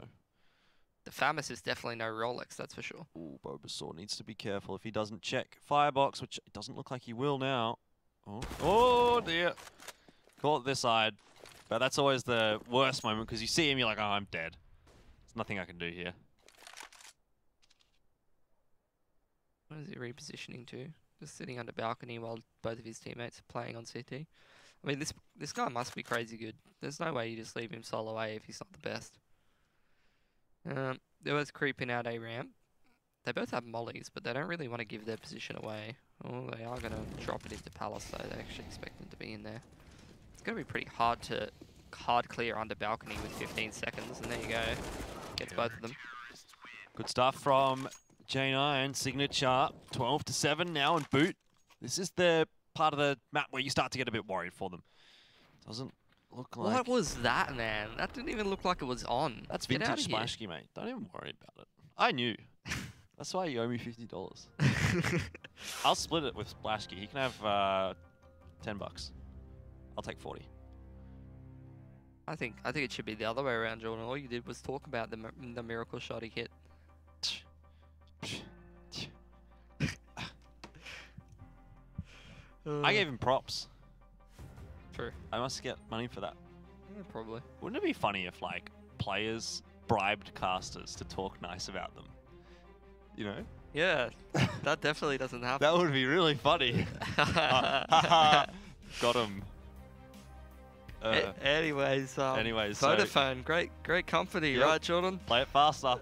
The Famous is definitely no Rolex, that's for sure. Ooh, Bulbasaur needs to be careful if he doesn't check Firebox, which it doesn't look like he will now. Oh dear. Caught this side. But that's always the worst moment because you see him, you're like, oh, I'm dead. There's nothing I can do here. What is he repositioning to? Just sitting under balcony while both of his teammates are playing on CT. I mean, this guy must be crazy good. There's no way you just leave him solo A if he's not the best. They're both creeping out A ramp. They both have mollies, but they don't really want to give their position away. Oh, they are going to drop it into Palace, though. They actually expect them to be in there. It's going to be pretty hard to clear under balcony with 15 seconds, and there you go. Gets both of them. Good stuff from J9. Signature 12-7 now and boot. This is the part of the map where you start to get a bit worried for them. Doesn't look like... What was that, man? That didn't even look like it was on. That's Get vintage Splashkey, mate. Don't even worry about it. I knew. That's why you owe me $50. I'll split it with Splashkey. He can have $10. I'll take 40. I think it should be the other way around, Jordan. All you did was talk about the miracle shot he hit. I gave him props. True. I must get money for that. Yeah, probably. Wouldn't it be funny if, like, players bribed casters to talk nice about them? You know? Yeah, that definitely doesn't happen. That would be really funny. Got him. Anyways, so Vodafone, great company, yep. right, Jordan? Play it faster.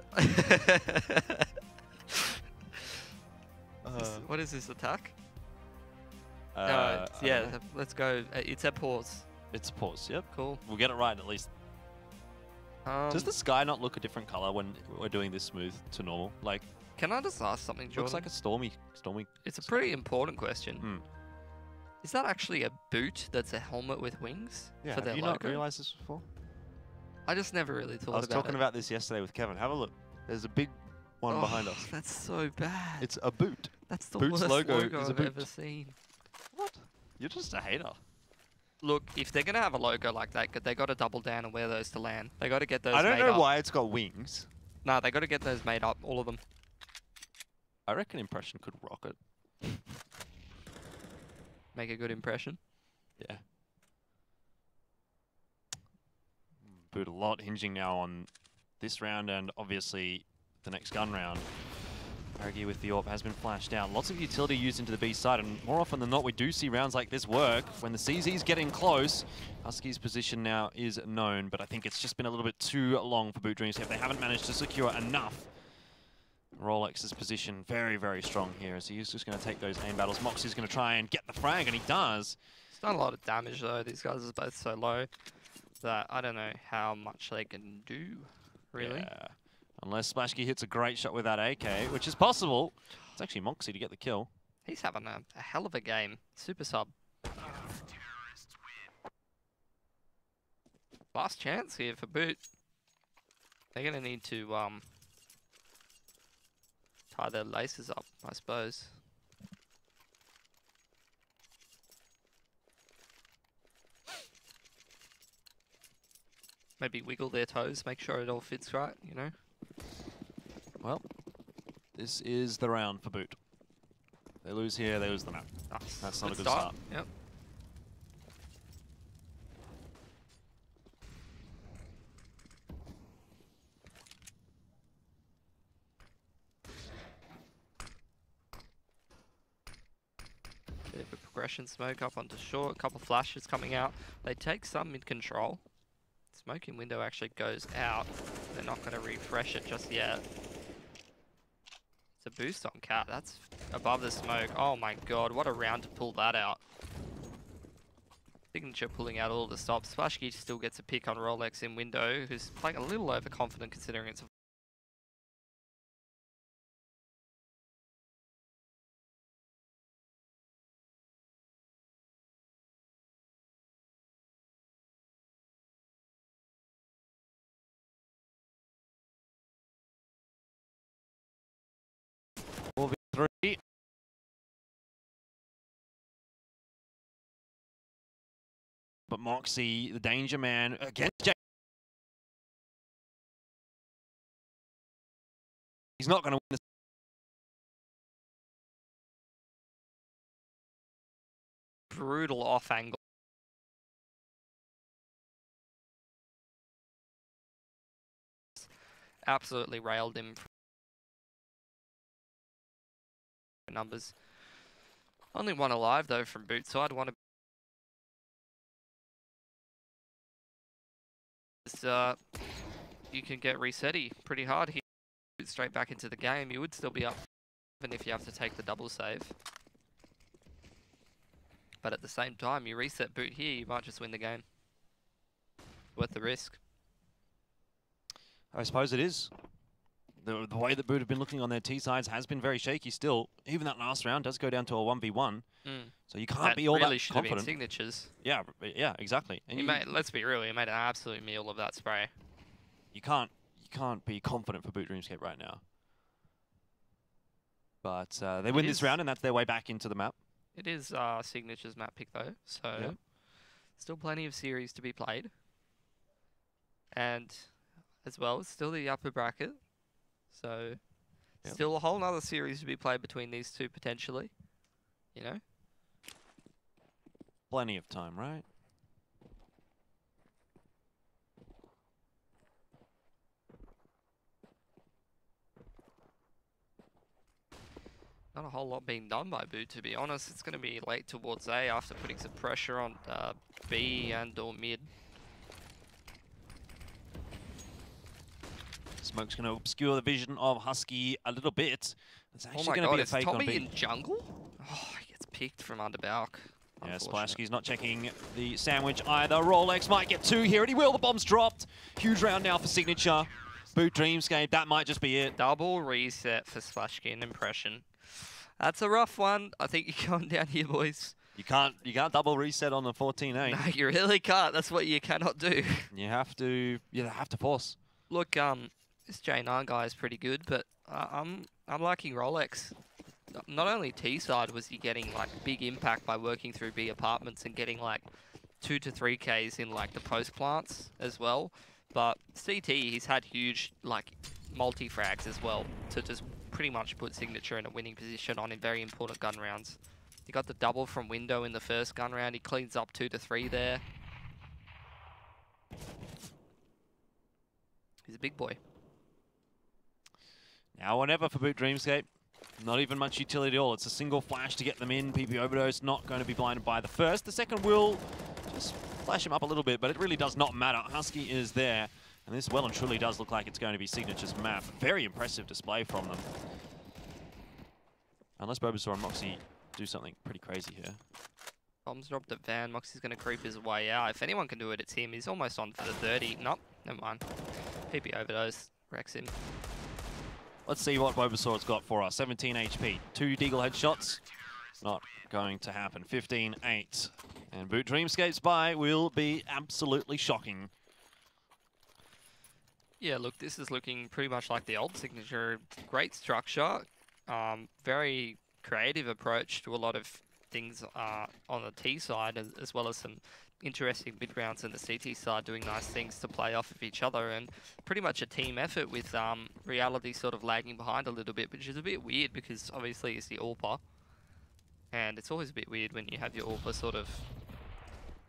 What is this attack? Yeah, let's go. It's at pause. It's a pause. Yep. Cool. We'll get it right at least. Does the sky not look a different color when we're doing this smooth to normal? Like, can I just ask something, Jordan? looks like a stormy. It's a pretty important question. Hmm. Is that actually a boot that's a helmet with wings Yeah, for their have you logo? not realized this before? I just never really thought about it. I was talking about this yesterday with Kevin. Have a look. There's a big one behind us. That's so bad. It's a boot. That's the Boot's worst logo logo is a I've boot. ever seen. What? You're just a hater. Look, if they're going to have a logo like that, they got to double down and wear those to LAN. They got to get those made up. I don't know why it's got wings. Nah, they got to get those made up, all of them. I reckon Impression could rock it. Make a good impression. Yeah. Boot a lot, hinging now on this round and obviously the next gun round. Argy with the AWP has been flashed out. Lots of utility used into the B side, and more often than not, we do see rounds like this work. When the CZ's getting close, Husky's position now is known, but I think it's just been a little bit too long for Boot Dreams. If they haven't managed to secure enough. Rolex's position very, very strong here, as he's just going to take those aim battles. Moxie's going to try and get the frag, and he does. It's not a lot of damage, though. These guys are both so low that I don't know how much they can do, really. Yeah. Unless Splashkey hits a great shot with that AK, which is possible. It's actually Moxie to get the kill. He's having a hell of a game. Super sub. Last chance here for Boot. They're going to need to tie their laces up, I suppose. Maybe wiggle their toes, make sure it all fits right, you know? Well, this is the round for Boot. They lose here, they lose the map. Nice. That's not a good start. Yep. Bit of a progression smoke up onto short, a couple flashes coming out. They take some mid-control. Smoking window actually goes out. They're not going to refresh it just yet. It's a boost on Cat. That's above the smoke. Oh my god, what a round to pull that out. Signature pulling out all the stops. Splashkey still gets a pick on Rolex in window, who's playing a little overconfident considering it's a Three. But Moxie, the danger man, against Jay. He's not going to win this. Brutal off angle. Absolutely railed him for numbers. Only one alive though from boot side. You can get resetty pretty hard here. Straight back into the game. You would still be up even if you have to take the double save. But at the same time, you reset boot here, you might just win the game. Worth the risk. I suppose it is. The way that Boot have been looking on their T sides has been very shaky still. Even that last round does go down to a 1v1. So you can't be all really that should confident. Have been signatures. Yeah, exactly. And Let's be real, he made an absolute meal of that spray. You can't be confident for Boot Dreamscape right now. But they win this round, and that's their way back into the map. It is signatures map pick though, so still plenty of series to be played. And as well, it's still the upper bracket. So still a whole nother series to be played between these two potentially. You know? Plenty of time, right? Not a whole lot being done by Boot, to be honest. It's going to be late towards A after putting some pressure on B and or mid. Smoke's going to obscure the vision of Husky a little bit. It's actually going to be a fake on B. Tommy in jungle? Oh, he gets picked from under Balk. Yeah, Splashsky's not checking the sandwich either. Rolex might get two here, and he will. The bomb's dropped. Huge round now for Signature. Boot Dreamscape, that might just be it. Double reset for Splashsky and Impression. That's a rough one. I think you're going down here, boys. You can't double reset on the 14-8. No, you really can't. That's what you cannot do. You have to force. Look, this J9 guy is pretty good, but I'm liking Rolex. Not only T side was he getting like big impact by working through B apartments and getting like 2 to 3Ks in like the post plants as well, but CT he's had huge like multi frags as well to just pretty much put Signature in a winning position on in very important gun rounds. He got the double from window in the first gun round. He cleans up 2 to 3 there. He's a big boy. Now or never for Boot Dreamscape. Not even much utility at all. It's a single flash to get them in. PP Overdose not going to be blinded by the first. The second will just flash him up a little bit, but it really does not matter. Husky is there. And this well and truly does look like it's going to be Signature's map. Very impressive display from them. Unless Bulbasaur and Moxie do something pretty crazy here. Bombs dropped at Van. Moxie's going to creep his way out. If anyone can do it, it's him. He's almost on for the 30. Nope, never mind. PP Overdose wrecks him. Let's see what Bulbasaur's got for us. 17 HP. 2 Deagle headshots. Not going to happen. 15-8. And Boot Dreamscape's buy will be absolutely shocking. Yeah, look, this is looking pretty much like the old Signature. Great structure. Very creative approach to a lot of things on the T side, as well as some interesting mid rounds in the CT side, doing nice things to play off of each other, and pretty much a team effort with Reality sort of lagging behind a little bit, which is a bit weird because obviously it's the AWPer, and it's always a bit weird when you have your AWPer sort of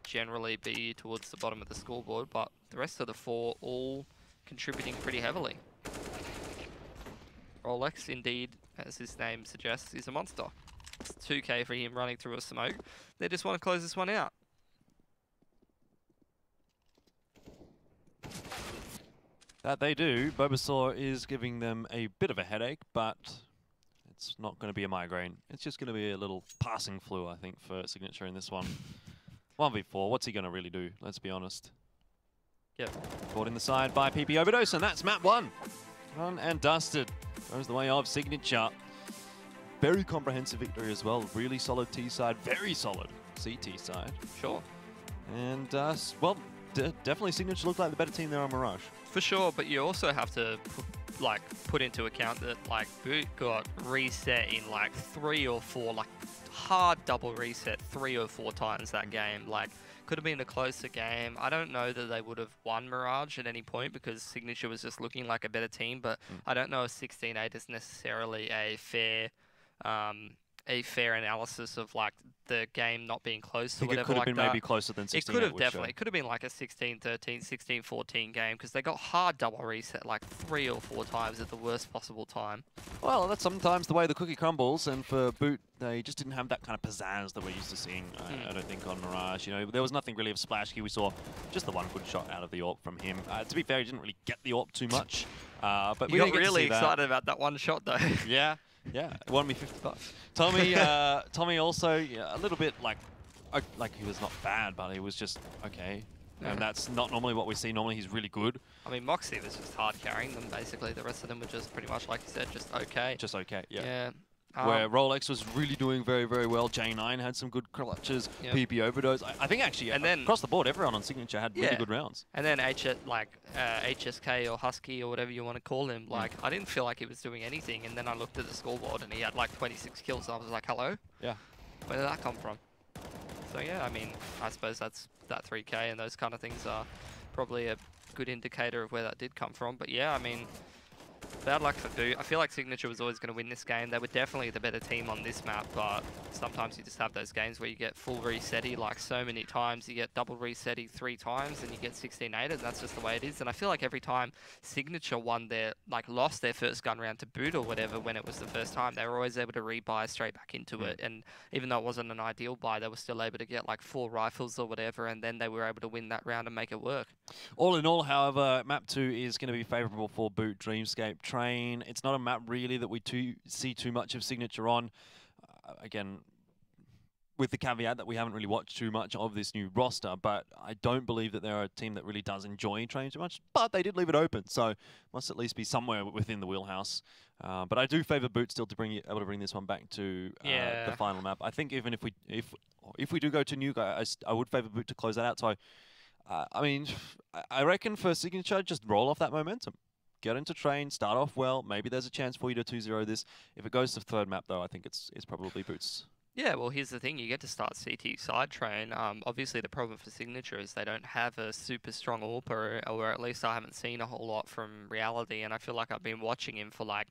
generally be towards the bottom of the scoreboard, but the rest of the 4 all contributing pretty heavily. Rolex, indeed, as his name suggests, is a monster. It's 2K for him running through a smoke. They just want to close this one out. That they do. Bulbasaur is giving them a bit of a headache, but it's not going to be a migraine. It's just going to be a little passing flu, I think, for Signature in this one. 1v4, what's he going to really do? Let's be honest. Yep. Caught in the side by PP Overdose, and that's map 1. Run and dusted. Goes the way of Signature. Very comprehensive victory as well. Really solid T side, very solid CT side. Sure. And, well, definitely Signature looked like the better team there on Mirage. For sure, but you also have to put into account that like Boot got reset in like 3 or 4, like hard double reset 3 or 4 times that game. Like Could have been a closer game. I don't know that they would have won Mirage at any point because Signature was just looking like a better team, but I don't know if 16-8 is necessarily a fair analysis of like the game not being close or I think whatever it could have like been that. maybe closer than 16. It could have definitely. It could have been like a 16-13, 16-14 game because they got hard double reset like 3 or 4 times at the worst possible time. Well, that's sometimes the way the cookie crumbles, and for Boot, they just didn't have that kind of pizzazz that we're used to seeing, I don't think, on Mirage. You know, there was nothing really of splash here. We saw just the one good shot out of the AWP from him. To be fair, he didn't really get the AWP too much. But we got really excited about that one shot, though. Yeah. Yeah, it won me $50. Tommy also a little bit like he was not bad, but he was just okay. And that's not normally what we see. Normally he's really good. I mean, Moxie was just hard carrying them, basically. The rest of them were just pretty much, like you said, just okay. Just okay, yeah. Yeah. Where Rolex was really doing very, very well. J9 had some good clutches. PP Overdose. I think actually, and then across the board, everyone on Signature had really good rounds. And then HSK or Husky or whatever you want to call him, like I didn't feel like he was doing anything. And then I looked at the scoreboard and he had like 26 kills. I was like, hello? Yeah. Where did that come from? So yeah, I mean, I suppose that's that 3K and those kind of things are probably a good indicator of where that did come from. But yeah, I mean, bad luck for Boot. I feel like Signature was always going to win this game. They were definitely the better team on this map, but sometimes you just have those games where you get full resetty like so many times. You get double resetty 3 times and you get 16-8, and that's just the way it is. And I feel like every time Signature lost their first gun round to Boot or whatever when it was the first time, they were always able to rebuy straight back into it. And even though it wasn't an ideal buy, they were still able to get like 4 rifles or whatever, and then they were able to win that round and make it work. All in all, however, map 2 is going to be favorable for Boot Dreamscape Train. It's not a map really that we see too much of Signature on. Again, with the caveat that we haven't really watched too much of this new roster, but I don't believe that they're a team that really does enjoy Train too much, but they did leave it open, so must at least be somewhere within the wheelhouse. But I do favour Boot still to able to bring this one back to the final map. I think even if we do go to Nuke, I would favour Boot to close that out. So I mean, I reckon for Signature, just roll off that momentum. Get into Train, start off well. Maybe there's a chance for you to 2-0 this. If it goes to the 3rd map, though, I think it's probably Boots. Yeah, well, here's the thing. You get to start CT side Train. Obviously, the problem for Signature is they don't have a super strong AWP, or at least I haven't seen a whole lot from Reality, and I feel like I've been watching him for like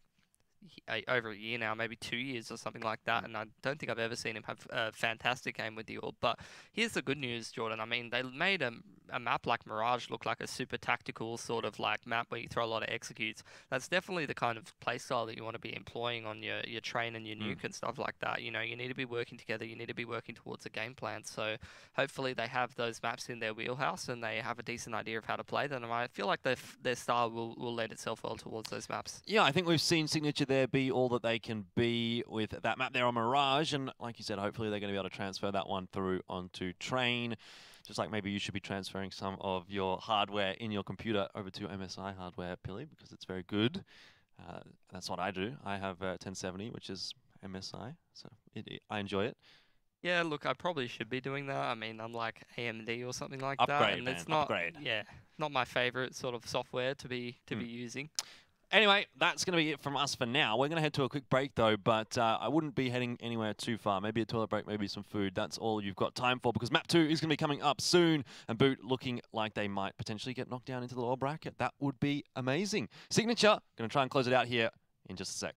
over a year now, maybe 2 years or something like that, and I don't think I've ever seen him have a fantastic game with the AWP. But here's the good news, Jordan. I mean, they made a map like Mirage look like a super tactical sort of like map where you throw a lot of executes. That's definitely the kind of playstyle that you want to be employing on your Train and your Nuke and stuff like that. You know, you need to be working together. You need to be working towards a game plan. So hopefully they have those maps in their wheelhouse and they have a decent idea of how to play them. And I feel like their style will lend itself well towards those maps. Yeah, I think we've seen Signature there be all that they can be with that map there on Mirage, and like you said, hopefully they're going to be able to transfer that one through onto Train, just like maybe you should be transferring some of your hardware in your computer over to MSI hardware, Pilly, because it's very good. That's what I do. I have 1070, which is MSI, so I enjoy it. Yeah, look, I probably should be doing that. I mean, I'm like AMD or something like that, and it's not not my favorite sort of software to be using. Anyway, that's going to be it from us for now. We're going to head to a quick break, though, but I wouldn't be heading anywhere too far. Maybe a toilet break, maybe some food. That's all you've got time for, because Map 2 is going to be coming up soon, and Boot looking like they might potentially get knocked down into the lower bracket. That would be amazing. Signature, going to try and close it out here in just a sec.